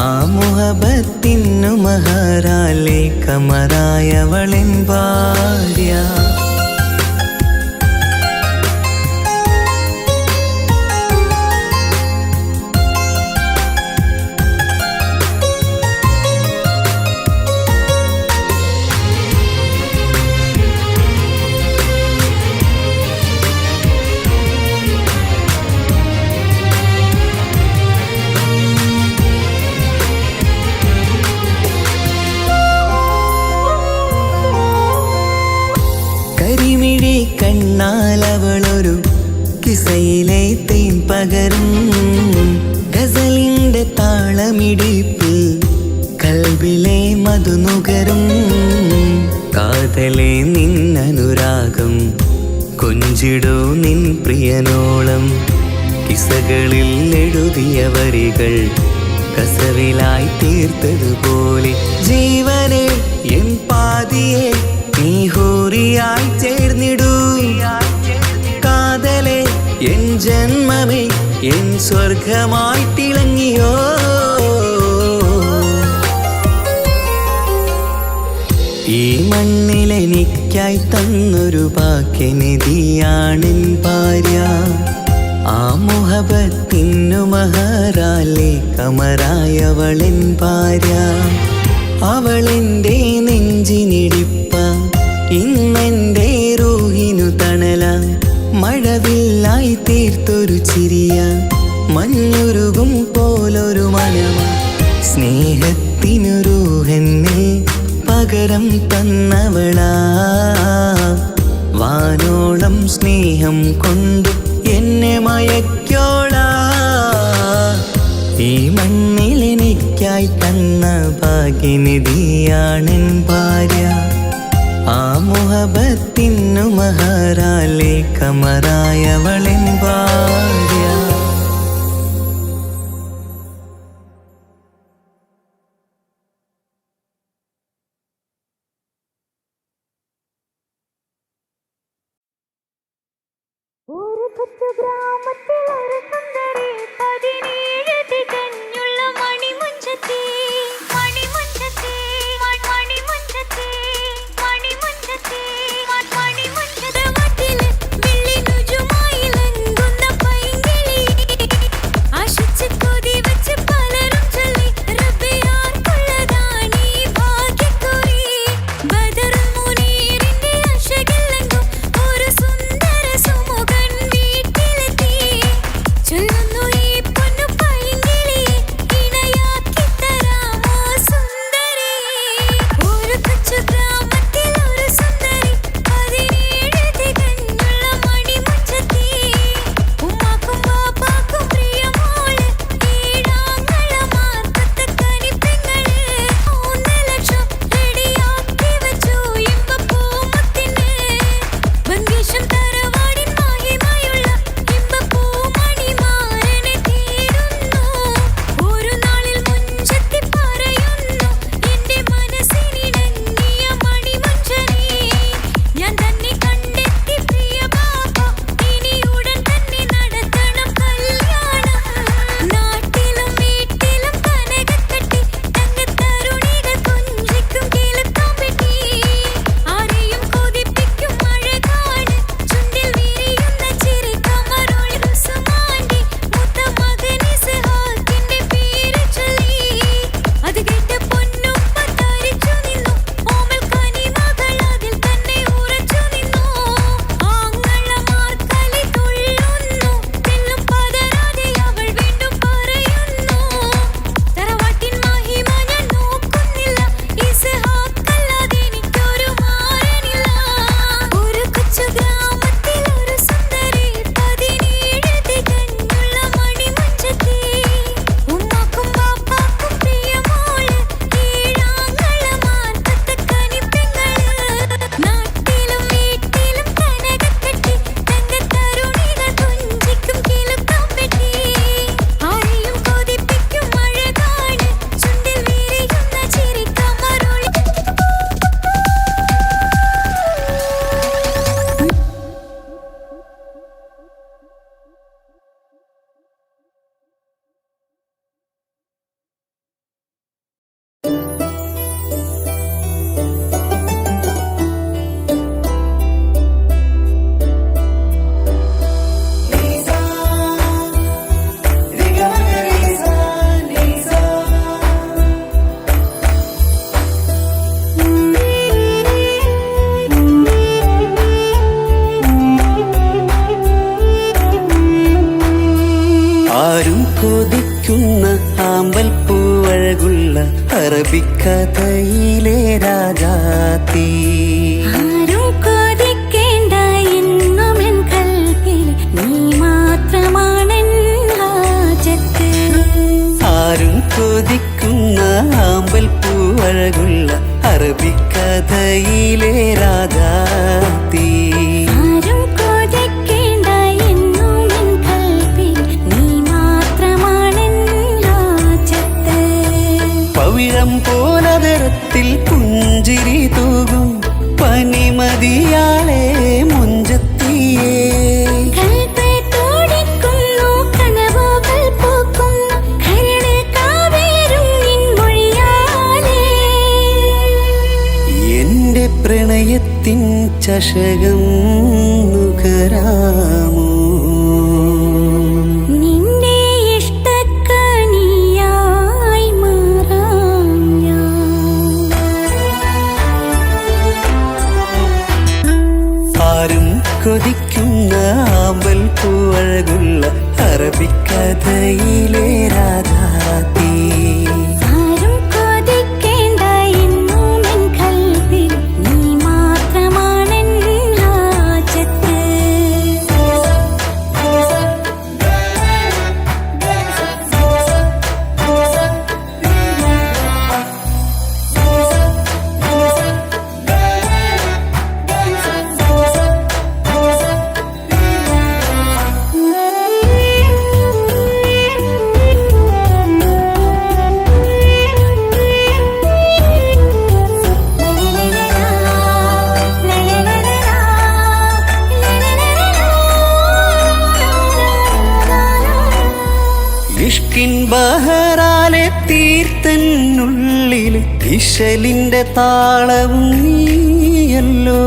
ആ മുഹബത്തിനു മഹാറാലെ കമറായവളെൻ ഭാര്യ. കരിമിഴി കണ്ണാലവളൊരു കിസയിലെ തേൻ പകരും, ഗസലിന്റെ താളമിടിപ്പിൽ കൽബിലെ മധുനുകരും. കാതലെ നിന്നനുരാഗം കൊഞ്ചിടൂ നിൻ പ്രിയനോളം, കിസകളിൽ എഴുതിയ വരികൾ കസവിലായി തീർത്തതുപോലെ. ജീവനെ എൻ പാതിയെ നീ ഹൂറിയായി ചേർന്നിടൂ, കാതലെ എൻ ജന്മമേ എൻ സ്വർഗമായി തിളങ്ങിയോ. ഈ മണ്ണിലെനിക്കായി തന്നൊരു ഭാഗ്യനിധിയാണെൻ ഭാര്യ, ആ മുഹബത്തിനു മഹാറാലെ കമറായവളെൻ ഭാര്യ. അവളെൻ്റെ നെഞ്ചിനിടിപ്പ, ഇന്നെൻ്റെ റൂഹിനു തണല, മഴവില്ലായി തീർത്തൊരു ചിരിയ, മഞ്ഞുരുകും പോലൊരു മനമ. സ്നേഹത്തിനു റൂഹെന്നെ പകരം തന്നവളാ, വാനോളം സ്നേഹം കൊണ്ടു എന്നെ മയക്കോളാ. ഈ മണ്ണിലെനിക്കായി തന്ന ഭാഗ്യനിധിയാണെൻ ഭാര്യ, ആ മുഹബത്തിനു മഹാറാലെ കമറായവളെൻ ഭാര്യ. ഒരു കൊച്ചു ഗ്രാമത്തിലൊരു സുന്ദരി 17 തികഞ്ഞുള്ള മണിമുഞ്ചത്തി, മണിമുഞ്ചത്തി, മണിമുഞ്ചത്തി, മണിമുഞ്ചത്തി, മണിമുഞ്ചത്തി. മട്ടില് വെള്ളി നുജുമായി ലംഘുന്ന പൈങ്കിളി ആരും കൊതിക്കുന്ന ആമ്പൽ പൂവഴകുള്ള അറബിക്കഥയിലെ രാജാത്തി. ആരും കൊതിക്കേണ്ട എന്നുമെൻ കൽവിൽ നീ മാത്രമാണെൻ ഹാജത്ത്. ആരും കൊതിക്കുന്ന ആമ്പൽ പൂവഴകുള്ള അറബിക്കഥയിലെ രാജാത്തി. ആരും കൊതിക്കേണ്ട എന്നുമെൻ കൽവിൽ നീ മാത്രമാണെൻ ഹാജത്ത്. പവിഴം പോലതരത്തിൽ പുഞ്ചിരി തൂകും പനിമതിയാളെ മുഞ്ചത്തിയേ. കൽബ് തുടിക്കുന്നു, കനവുകൾ പൂക്കുന്നു, കരൾ കാവേരും നിൻ മൊഴിയാലേ. എന്റെ പ്രണയത്തിൻ ചഷകം നുകരാമോ? നിന്റെ ഇഷ്ടക്കനിയായി മാറാം ഞാൻ. ആരും കൊതിക്കുന്ന ആമ്പൽ പൂവഴകുള്ള അറബിക്കഥയിലെ രാജാത്തി. ആരും കൊതിക്കേണ്ട എന്നുമെൻ കൽവിൽ നീ മാത്രമാണെൻ ഹാജത്ത്. ഇഷ്കിൻ ബഹറാലെ തീർത്തന്നുള്ളിൽ ഇശലിന്റെ താളവും നീയല്ലോ.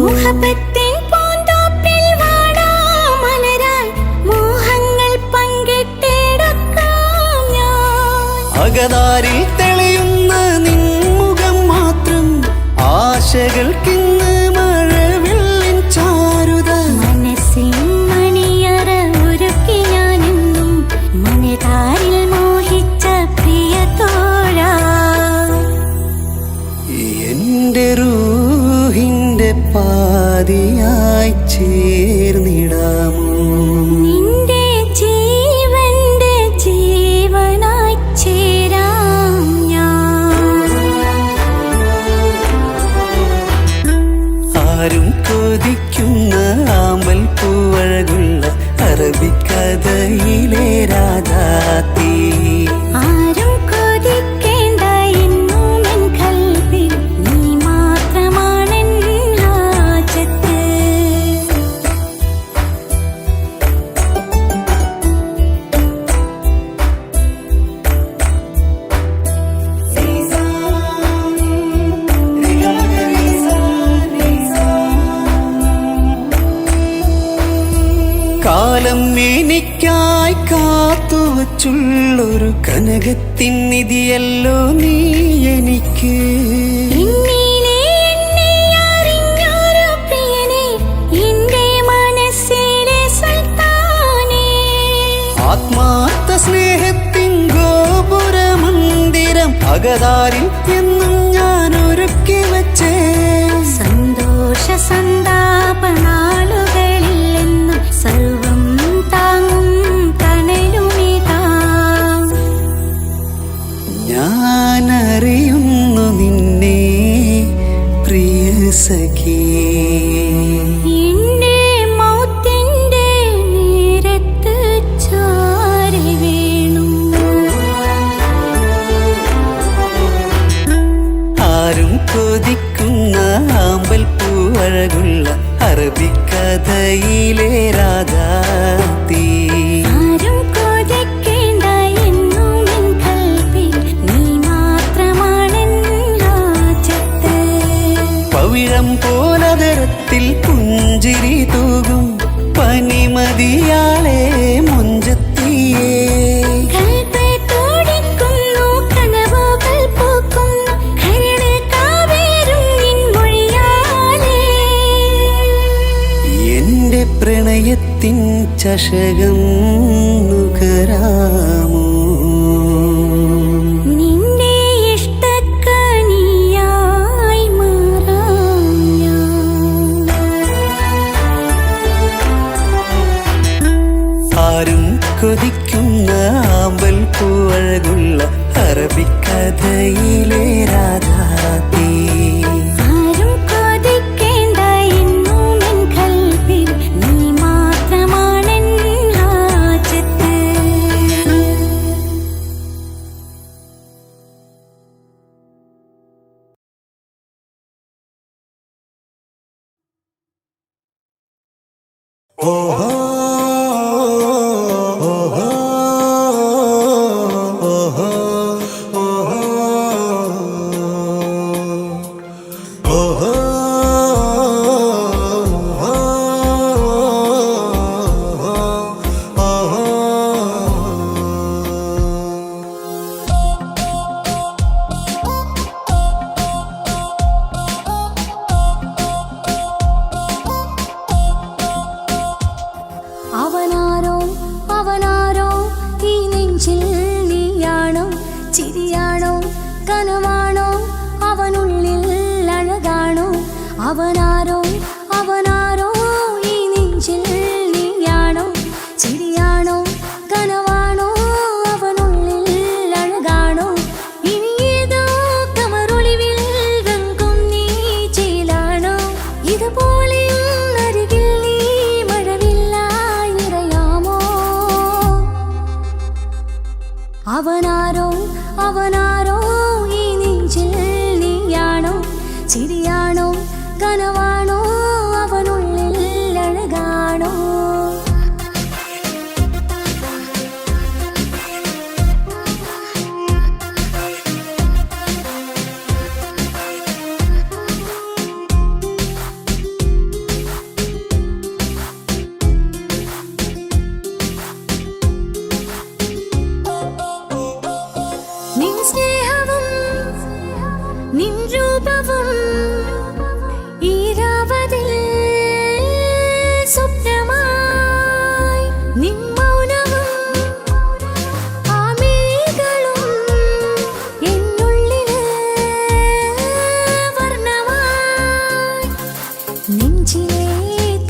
മുഹബത്തിൻ പൂന്തോപ്പിൽ വാടാമലരായി മോഹങ്ങൾ പങ്കിട്ടെടുക്കാം ഞാൻ. അകതാരിൽ തെളിയുന്ന നിൻമുഖം മാത്രം ആശകൾക്കിന്ന് മഴവില്ലിൻ ചാരുത. മനസ്സിൻ മണിയറ ഒരുക്കി ഞാനെന്നും മനതാരിൽ മോഹിച്ച പ്രിയ തോഴാ. എന്റെ റൂഹിന്റെ പാതിയായി ചേർന്നിടാമോ? നിന്റെ ജീവന്റെ ജീവനായി ചേരാം ഞാൻ. ആരും കൊതിക്കുന്ന ആമ്പൽ പൂവഴകുള്ള അറബിക്കഥയിലെ രാജാത്തി. ആരും കൊതിക്കേണ്ട എന്നുമെൻ കൽവിൽ നീ മാത്രമാണെൻ ഹാജത്ത്. കാലം എനിക്കായി കാത്തുവച്ചുള്ളൊരു കനകത്തിൻ നിധിയല്ലോ നീ എനിക്ക്. എന്നിലെ എന്നെ അറിഞ്ഞൊരു പ്രിയനെ, എന്റെ മനസ്സിലെ സുൽത്താനേ. ആത്മാർത്ഥ സ്നേഹത്തിൻ ഗോപുര മന്ദിരം അകതാരിൽ എന്നും ഞാൻ ഒരുക്കി വച്ചേ. സന്തോഷ സന്താപ നാളുകളിൽ എന്നും സർവം താങ്ങും തണലുമിതാ. ഞാൻ അറിയുന്നു നിന്നെ പ്രിയ സഖി. എന്റെ മൗത്തിന്റെ നേരത്ത് ചാരി വീണു. ആരും കൊതിക്കുന്ന ആമ്പൽ പൂവഴകുള്ള അറബിക്കഥയിലെ രാജാത്തി. ആരും കൊതിക്കേണ്ട എന്നുമെൻ കൽവിൽ നീ മാത്രമാണെൻ ഹാജത്ത്. പവിഴം പോലതരത്തിൽ പുഞ്ചിരി തൂകും പനിമതിയാളെ മുഞ്ചത്തിയേ. കൽബ് തുടിക്കുന്നു, കനവുകൾ പൂക്കുന്നു, കരൾ കാവേരും നിൻ മൊഴിയാലേ. എന്റെ പ്രണയത്തിൻ ചഷകം നുകരാ ആരും കൊതിക്കുന്ന ആമ്പൽ പൂവഴകുള്ള അറബിക്കഥയിലെ രാധാതീ. ആരും കൊതിക്കേണ്ട എന്നും എൻ കൽബിൽ നീ മാത്രമാണെൻ ഹാജത്ത്. ഓഹോ ഓഹോ ഓഹോ ഓഹോ ഓഹോ അവനാരോ അവനാരോ ഈ നെഞ്ചിൽ നീയാണോ, ചിരിയാണോ കനവാണോ അവനുള്ളിൽ അഴകാണോ. അവനാരോ അവനാരോ ഈ നെഞ്ചിൽ നീയാണോ, ചിരിയാണോ കനവാണോ അവനുള്ളിൽ അഴകാണോ. ഇനി ഏതോ കമറൊളിവിൽ വെങ്കും നീ ചേലാണോ. ഇതുപോലെ അരികിൽ നീ മഴവില്ലായി നിറയാമോ. അവനാരോ അവനാരോ ഈ നെഞ്ചിൽ നീയാണോ, ചിരിയാണോ കനവാണോ അവനുള്ളിൽ അഴകാണോ. നിൻ സ്നേഹവും നിൻ രൂപവും ഈ രാവതിൽ സ്വപ്നമായി. നിൻ മൗനവും ആ മിഴികളും എന്നുള്ളിൽ വർണ്ണമായി. നെഞ്ചിലെ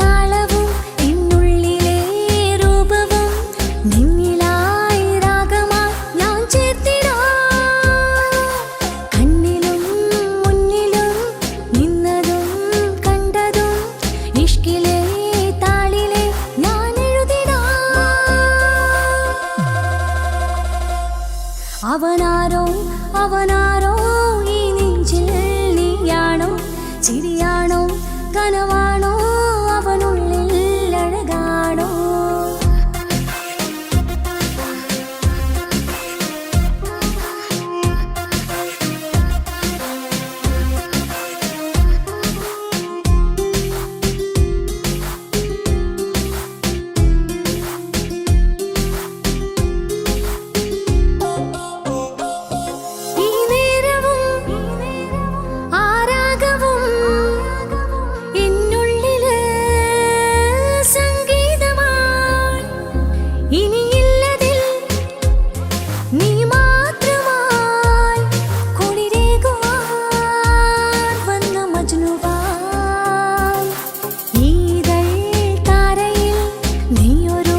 താളവും എന്നുള്ളിലെ രൂപവും നിന്നിലായി രാഗമായി ഞാൻ ചേർത്തിടാം. കണ്ണിലും മുന്നിലും നിന്നതും കണ്ടതും ഇഷ്കിലെ താളിലെ ഞാൻ എഴുതിടാം. അവനാരോ അവനാരോ ഈ നെഞ്ചിൽ നീയാണോ, ചിരിയാണോ കനവാണോ അവനുള്ളിൽ അഴകാണോ. ഈ നേരവും ആരാഗവും എന്നുള്ളിൽ സംഗീതമായി. ഇനിയില്ലതിൽ നീ മാത്രമായി കുളിരേകുവാൻ വന്ന മജ്നുവായി. ഈതൾ താരയിൽ നീയൊരു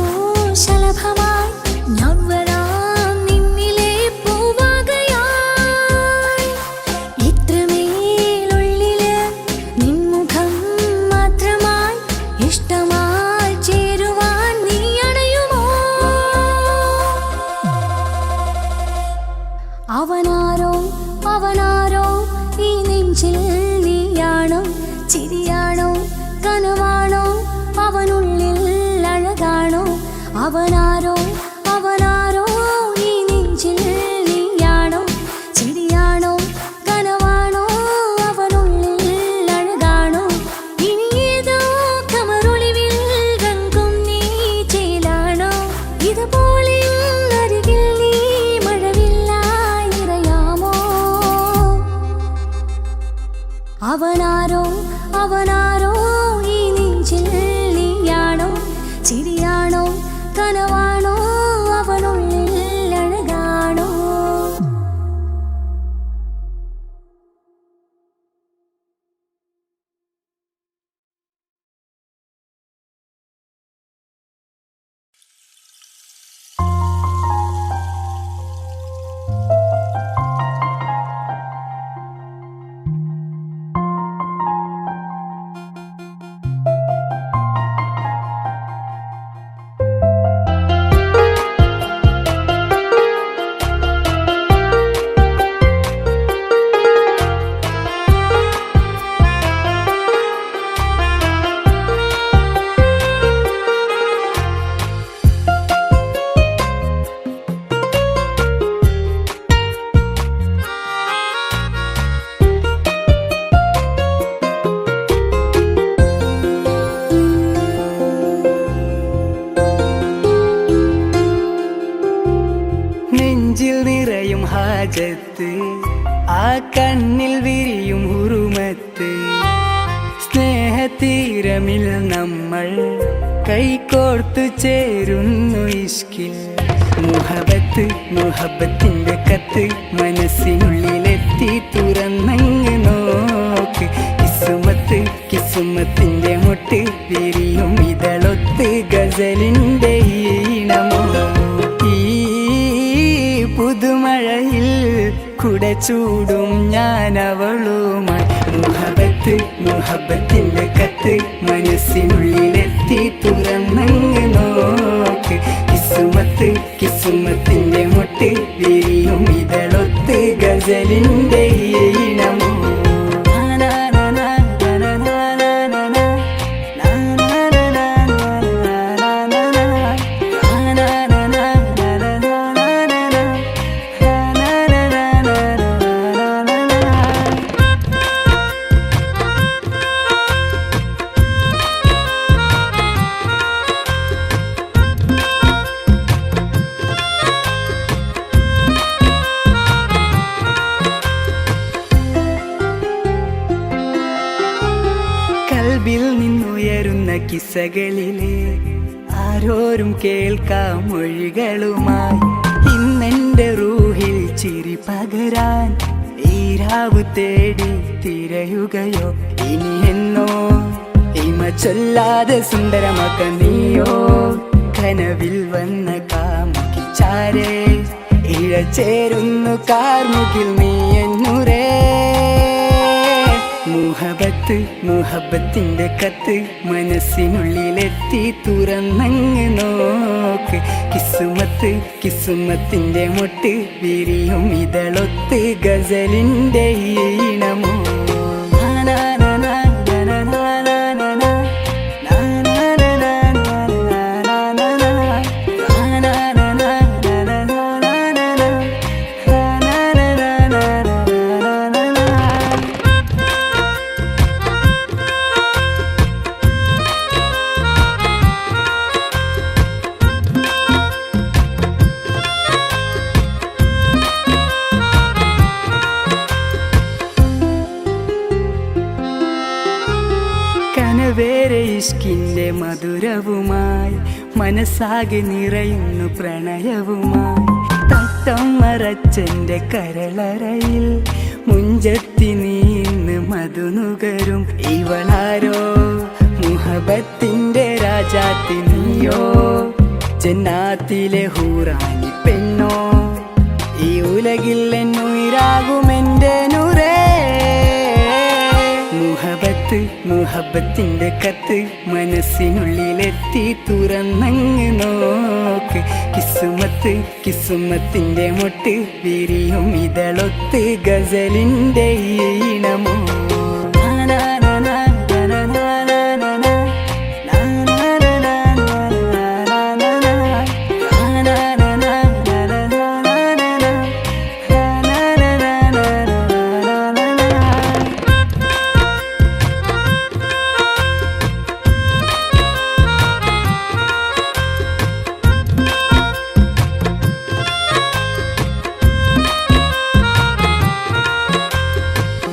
ശലഭമായി ഞാൻ വരാം നിന്നിലെ പൂവാകയായി. ഇത്രമേലുള്ളില് നിൻമുഖം മാത്രമായി ഇഷ്ടമായി ചേരുവാൻ നീ അണയുമോ. അവനാരോ അവനാരോ ഈ നെഞ്ചിൽ നീയാണോ, ചിരിയാണോ കനവാണോ അവനുള്ളിൽ അഴകാണോ. അവനാരോ അവനാരോ ഈ നെഞ്ചിൽ നീയാണോ, ചിരിയാണോ കനവാണോ അവനുള്ളിൽ അഴകാണോ. ഇനി ഏതോ കമറൊളിവിൽ വെങ്കും നീ ചേലാണോ. ഇതുപോലെ അരികിൽ നീ മഴവില്ലായി നിറയാമോ. അവനാരോ അവനാരോ ഈ നെഞ്ചിൽ നീയാണോ, ചിരിയാണോ കനവാണോ അവനുള്ളിൽ അഴകാണോ. നെഞ്ചിൽ നിറയും ഹാജത്ത്, ആ കണ്ണിൽ വിരിയും ഹുറുമത്ത്. സ്നേഹതീരമിൽ നമ്മൾ കൈകോർത്തു ചേരുന്നു ഇഷ്കിൽ. മുഹബത്ത് മുഹബത്തിന്റെ കത്ത് മനസ്സിനുള്ളിലെത്തി തുറന്നങ്ങ് നോക്ക്. കിസുമത്ത് കിസുമത്തിന്റെ മുട്ട് വിരിയും ഇതളൊത്ത് ഗസലിന്റെ ഈണമോ. ഈ പുതുമഴയിൽ കുട ചൂടും ഞാൻ അവളുമായി. മുഹബത്ത് മുഹബത്തിന്റെ കത്ത് മനസ്സിനുള്ളിലെത്തി തുറന്നങ്ങ് നോക്ക്. കിസുമത്ത് കിസുമത്തിന്റെ മുട്ട് വിരിയും ഇതളൊത്ത് ഗസലിന്റെ ഈണമോ. കൽബിൽ നിന്നുയരുന്ന കിസ്സകളിലെ ആരോരും കേൾക്കാം മൊഴികളുമായി. ഇന്നെന്റെ റൂഹിൽ ചിരി പകരാൻ ഈ രാവ് തേടി തിരയുകയോ. ഇനി എന്നോ ഇമ ചൊല്ലാതെ സുന്ദരമാക്ക നീയോ. കനവിൽ വന്ന കാമുകി ചാരേ ഇഴചേരുന്നു കാർമുകിൽ നീ എന്നൂരേ. മുഹബത്ത് മുഹബത്തിന്റെ കത്ത് മനസ്സിനുള്ളിലെത്തി തുറന്നങ്ങ് നോക്ക്. കിസുമത്ത് കിസുമത്തിന്റെ മുട്ട് വിരിയും ഇതളൊത്ത് ഗസലിന്റെ ഈണമോ. കനവേറെ ഇഷ്കിന്റെ മധുരവുമായി മനസ്സാകെ നിറയുന്നു പ്രണയവുമായി. തട്ടം മറച്ചെന്റെ കരളറയിൽ മുഞ്ചത്തി നീന്ന് മധുനുകരും. ഇവളാരോ മുഹബത്തിന്റെ രാജാത്തി നീയോ. ജന്നാത്തിലെ ഹൂറാനി പെണ്ണോ. ഈ ഉലകിൽ എന്നുയിരാകുമെന്റെ നൂറേ. മുഹബത്ത് മുഹബത്തിന്റെ കത്ത് മനസ്സിനുള്ളിലെത്തി തുറന്നങ്ങ് നോക്ക്. കിസുമത്ത് കിസുമത്തിന്റെ മുട്ട് വിരിയും ഇതളൊത്ത് ഗസലിന്റെ ഈണമോ.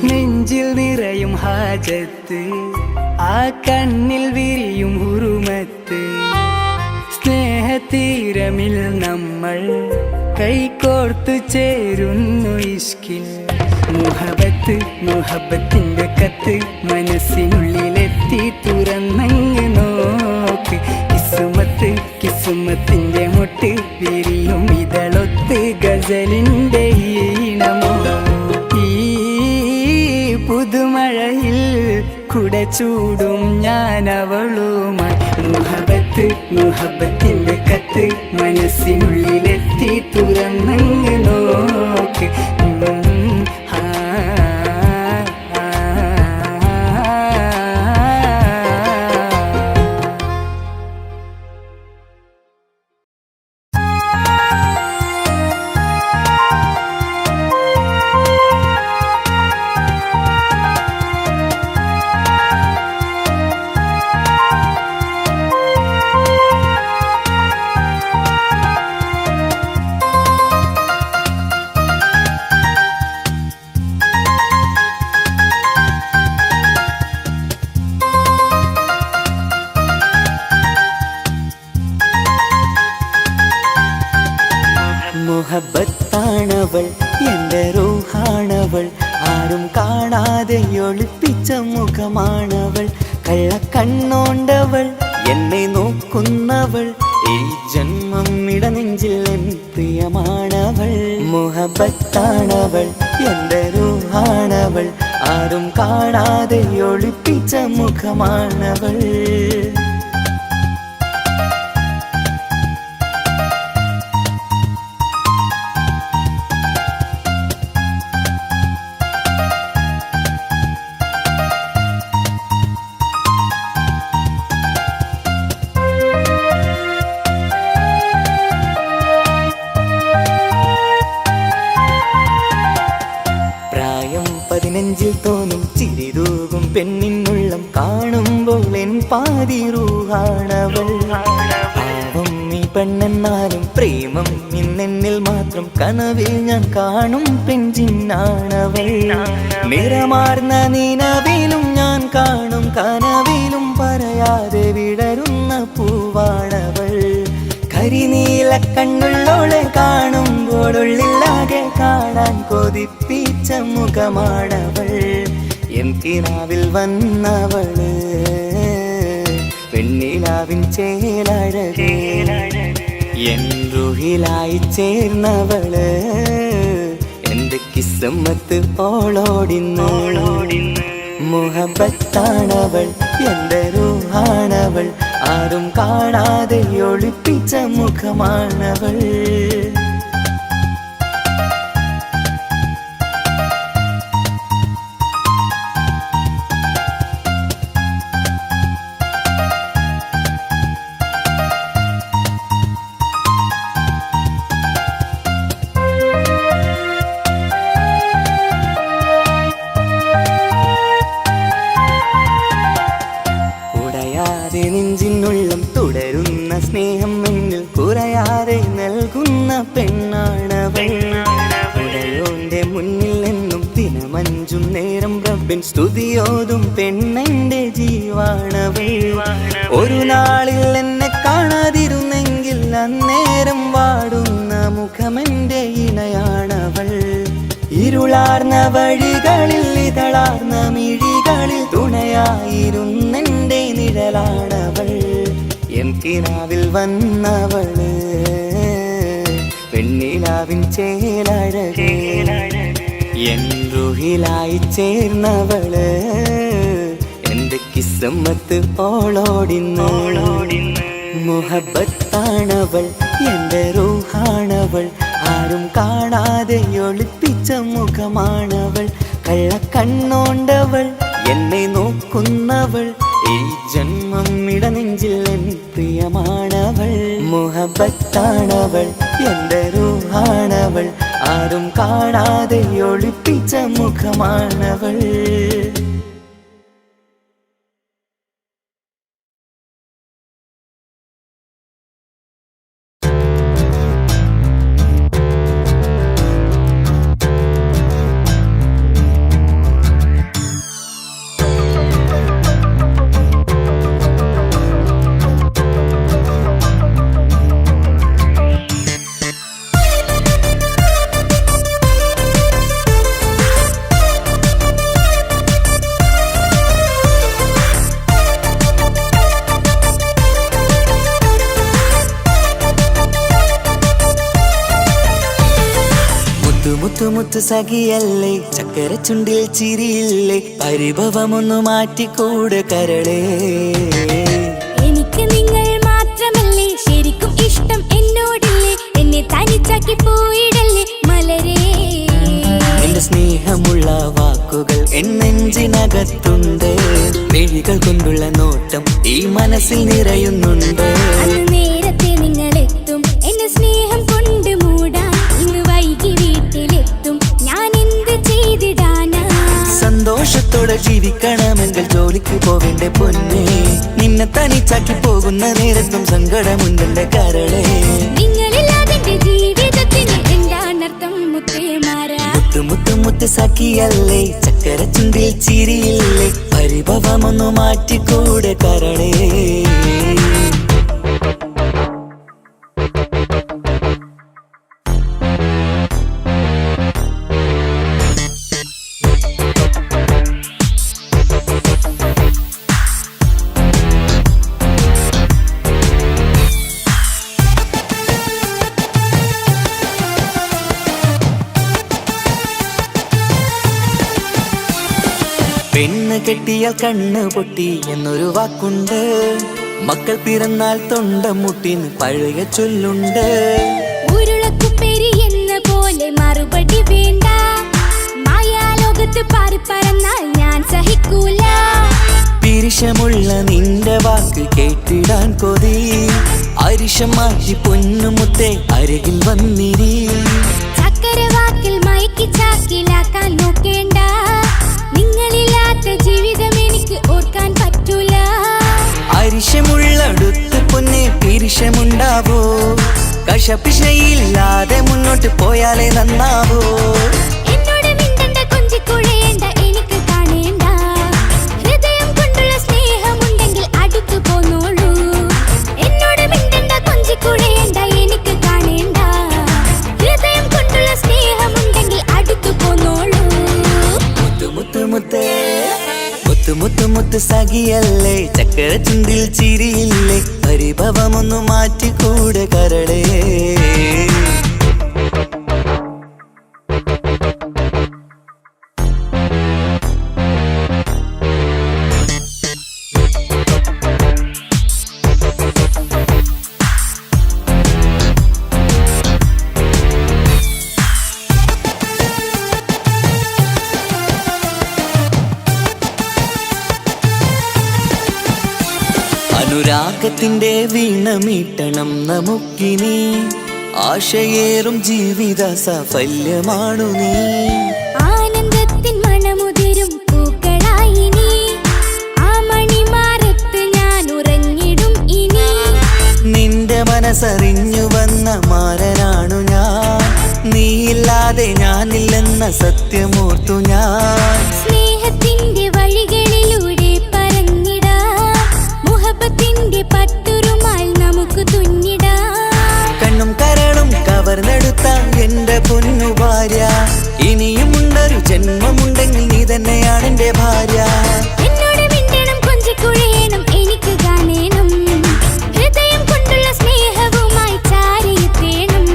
നെഞ്ചിൽ നിറയും ഹാജത്ത്, ആ കണ്ണിൽ വിരിയും ഹുറുമത്ത്. സ്നേഹതീരമിൽ നമ്മൾ കൈകോർത്തു ചേരുന്നു ഇഷ്കിൽ. മുഹബത്ത് മുഹബത്തിന്റെ കത്ത് മനസ്സിനുള്ളിലെത്തി തുറന്നങ്ങ് നോക്ക്. കിസുമത്ത് കിസുമത്തിന്റെ മുട്ട് വിരിയും ഇതളൊത്ത് ഗസലിന്റെ ഈണമോ. പുതുമഴയിൽ കുട ചൂടും ഞാൻ അവളുമായി. മുഹബത്ത് മുഹബത്തിന്റെ കത്ത് മനസ്സിനുള്ളിലെത്തി തുറന്നങ്ങ് നോക്ക്. മുഹബത്താണവൾ എൻ്റെ റൂഹാണവൾ ആരും കാണാതെ ഒളിപ്പിച്ച മുഖമാണവൾ കള്ളക്കണ്ണോണ്ടവൾ എന്നെ നോക്കുന്നവൾ ഈ ജന്മം ഇടനെഞ്ചിൽ എൻ പ്രിയമാണവൾ മുഹബത്താണവൾ എൻ്റെ റൂഹാണവൾ ആരും കാണാതെ ഒളിപ്പിച്ച മുഖമാണവൾ നെഞ്ചിൽ തോന്നും ചിരിതൂകും പെണ്ണിനുള്ളം കാണുമ്പോൾ എൻ പാതി റൂഹാണവൾ പാവം ഈ പെണ്ണെന്നാലും പ്രേമം ഇന്നെന്നിൽ മാത്രം കനവിൽ ഞാൻ കാണും പെഞ്ചിന്നാണവൾ നിറമാർന്ന നിലവിലും ഞാൻ കാണും കനവിലും പറയാതെ വിടരുന്ന പൂവാണവൾ കരിനീല കണ്ണുള്ളോളെ കാണുമ്പോഴുള്ളിലാകെ കാണാൻ കൊതിപ്പിച്ച മുഖമാണവൾ എൻ കിനാവിൽ വന്നവള് പെണ്ണിലാവിൻ ചേലഴകേ എൻ റുഹിലായി ചേർന്നവള് എന്റെ കിസ്മത്ത് ഓളോടിന്ന് മുഹബത്താണവൾ എൻ്റെ റൂഹാണവൾ ആരും കാണാതെ ഒളിപ്പിച്ച മുഖമാണവൾ നെഞ്ചിനുള്ളം തുടരുന്ന സ്നേഹം എന്നിൽ കുറയാതെ നൽകുന്ന പെണ്ണാണവൾ ഉടയോന്റെ മുന്നിൽ എന്നും ദിനമഞ്ചും നേരം റബ്ബിൻ സ്തുതിയോതും പെണ്ണെന്റെ ജീവാണവൾ ഒരു നാളിൽ എന്നെ കാണാതിരുന്നെങ്കിൽ അന്നേരം വാടുന്ന മുഖമെന്റെ ഇണയാണവൾ ഇരുളാർന്ന വഴികളിൽ ഇതളാർന്ന മിഴികളിൽ തുണയായിരുന്നെന്റെ നിഴലാണവൾ എൻ കിനാവിൽ വന്നവള് പെണ്ണിലാവിൻ ചേലഴകേ എൻ റുഹിലായി ചേർന്നവള് എന്റെ കിസ്മത്ത് ഓളോടിന്ന് മുഹബത്താണവൾ എൻ്റെ റൂഹാണവൾ ആരും കാണാതെ ഒളിപ്പിച്ച മുഖമാണവൾ കള്ളക്കണ്ണോണ്ടവൾ എന്നെ നോക്കുന്നവൾ ഈ ജന്മം ഇടനെഞ്ചിൽ എൻ പ്രിയമാണവൾ മുഹബത്താണവൾ എൻ്റെ റൂഹാണവൾ ആരും കാണാതെ ഒളിപ്പിച്ച മുഖമാണവൾ മുത്തു സഖിയല്ലേ ചക്കര ചുണ്ടിൽ ചിരിയില്ലേ പരിഭവമൊന്നു മാറ്റിക്കൂടെ കരളേ എനിക്ക് നിങ്ങൾ മാത്രമല്ലേ ശരിക്കും ഇഷ്ടം എന്നോടില്ലേ എന്നെ തനിച്ചാക്കി പോയിടല്ലേ മലരേ നിന്റെ സ്നേഹമുള്ള വാക്കുകൾ എന്നെഞ്ചിനകത്തുണ്ട് മിഴികൾ കൊണ്ടുള്ള നോട്ടം ഈ മനസ്സിൽ നിറയുന്നുണ്ട് നേരത്തെ നിങ്ങളെത്തും എന്നെ സ്നേഹം കൊണ്ട് മൂടാൻ ഇന്ന് വൈകി വീട്ടിലെത്തും ഞാൻ എന്ത് ചെയ്തിടാനാ സന്തോഷത്തോടെ ജീവിക്കണമെങ്കിൽ ജോലിക്ക് പോവേണ്ട പൊന്നേ നിന്നെ തനിച്ചാക്കി പോകുന്ന നേരത്തും സങ്കടമുണ്ടെന്റെ കരളേ നിങ്ങളില്ലാതെ ജീവിതത്തിന് എന്താണർത്ഥം മുത്തേമാരാ മുത്ത് സഖിയല്ലേ ചക്കര ചുണ്ടിൽ ചിരിയില്ലേ പരിഭവമൊന്നു മാറ്റിക്കൂടെ കരളേ പെണ്ണ് കെട്ടിയാൽ കണ്ണ് പൊട്ടി എന്നൊരു വാക്കുണ്ട്. മക്കൾ പിറന്നാൽ തൊണ്ട മുട്ടിന് പഴയ ചൊല്ലുണ്ട്. ഉരുളക്കുപ്പേരി എന്ന പോലെ മറുപടി വേണ്ട. മായാലോകത്ത് പാറി പറന്നാൽ ഞാൻ സഹിക്കൂല. പിരിശമുള്ള നിന്റെ വാക്ക് കേട്ടിടാൻ കൊതി. അരിശം മാറ്റി പൊന്നുമുത്തേ അരികിൽ വന്നിരി. ചക്കര വാക്കിൽ മയക്കി ചാക്കിലാക്കാൻ നോക്കേണ്ട. നിങ്ങളില്ലാത്ത ജീവിതം എനിക്ക് ഓർക്കാൻ പറ്റൂല. അരിശമുള്ളടുത്ത് പൊന്നെ പിരിശമുണ്ടാവോ? കശപിശയില്ലാതെ മുന്നോട്ട് പോയാലേ നന്നാവോ? എന്നോട് മിണ്ടണ്ട, കൊഞ്ചിക്കുഴയേണ്ട, എനിക്ക് കാണേണ്ട. ഹൃദയം കൊണ്ടുള്ള സ്നേഹമുണ്ടെങ്കിൽ അടുത്തു പോന്നോളൂ. എന്നോട് മിണ്ടണ്ട, കൊഞ്ചിക്കുഴയേണ്ട, എനിക്ക് കാണേണ്ട. ഹൃദയം കൊണ്ടുള്ള സ്നേഹമുണ്ടെങ്കിൽ അടുത്തു പോന്നോളൂ. മുത്തുമുത്തേ മുത്തുമുത്ത് സഖിയല്ലേ, ചക്കര ചുണ്ടിൽ ചിരിയില്ലേ, പരിഭവമൊന്നു മാറ്റിക്കൂടെ കരളേ. അനുരാഗത്തിന്റെ വീണമീട്ടണം നമുക്കിനി. ആശയേറും ജീവിത സാഫല്യമാണു നീ. ആനന്ദത്തിൻ മണമുതിരും പൂക്കളായി നീ. ആ മണിമാറത്ത് ഞാൻ ഉറങ്ങിടും ഇനി. നിന്റെ മനസ്സറിഞ്ഞു വന്ന മാരനാണു ഞാൻ. നീയില്ലാതെ ഞാനില്ലെന്ന സത്യമോർത്തു ഞാൻ. സ്നേഹത്തിന്റെ വഴികളിലൂടെ പറന്നിടാം. മുഹബത്തിന്റെ പട്ടുറുമാൽ നമുക്ക് തുന്നിടാം. കണ്ണും കരളും കവർന്നെടുത്ത എന്റെ പൊന്നു ഭാര്യ. ഇനിയുമുണ്ടൊരു ജന്മമുണ്ടെങ്കിൽ നീ തന്നെയാണ് എന്റെ ഭാര്യ. എന്നോട് മിണ്ടണം, കൊഞ്ചിക്കുഴയണം, എനിക്ക് കാണേണം. ഹൃദയം കൊണ്ടുള്ള സ്നേഹവുമായി ചാരിയെത്തേണം.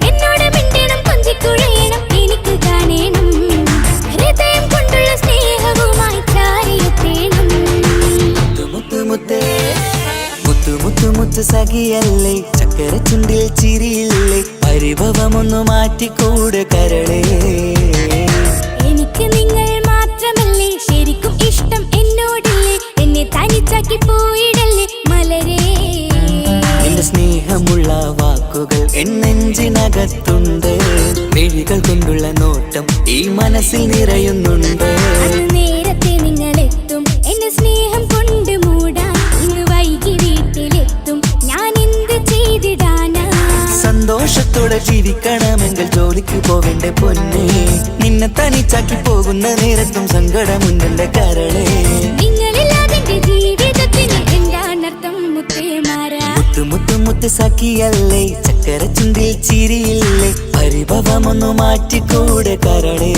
എന്നോട് മിണ്ടണം, കൊഞ്ചിക്കുഴയണം, എനിക്ക് കാണേണം. ഹൃദയം കൊണ്ടുള്ള സ്നേഹവുമായി ചാരിയെത്തേണം. മുത്തുമുത്ത് സഖിയല്ലേ, ചക്കര ചുണ്ടിൽ ചിരിയില്ലേ, പരിഭവമൊന്നു മാറ്റിക്കൂടെ കരളേ. എനിക്ക് നിങ്ങൾ മാത്രമല്ലേ ശരിക്കും ഇഷ്ടം എന്നോടില്ലേ. എന്നെ തനിച്ചാക്കി പോയിടല്ലേ മലരേ. എന്റെ സ്നേഹമുള്ള വാക്കുകൾ എന്നെഞ്ചിനകത്തുണ്ട്. മിഴികൾ കൊണ്ടുള്ള നോട്ടം ഈ മനസ്സിൽ നിറയുന്നുണ്ട്. അന്ന് നേരത്തെ നിങ്ങളെത്തും എന്റെ സ്നേഹം കൊണ്ട് മൂടാൻ. ഇന്ന് വൈകി വീട്ടിലെത്തും ഞാൻ എന്ത് ചെയ്തിടാനാ. സന്തോഷത്തോടെ ജീവിക്കണമെങ്കിൽ ജോലിക്ക് പോകണ്ടേ പൊന്നേ. നിന്നെ തനിച്ചാക്കി പോകുന്ന നേരത്തും സങ്കടമുണ്ടെന്റെ കരളേ. നിങ്ങളില്ലാതെ ജീവിതത്തിന് എന്താണർത്ഥം മുത്തേമാരാ. മുത്ത് സഖിയല്ലേ, ചക്കര ചുണ്ടിൽ ചിരിയില്ലേ, പരിഭവമൊന്നു മാറ്റിക്കൂടെ കരളേ.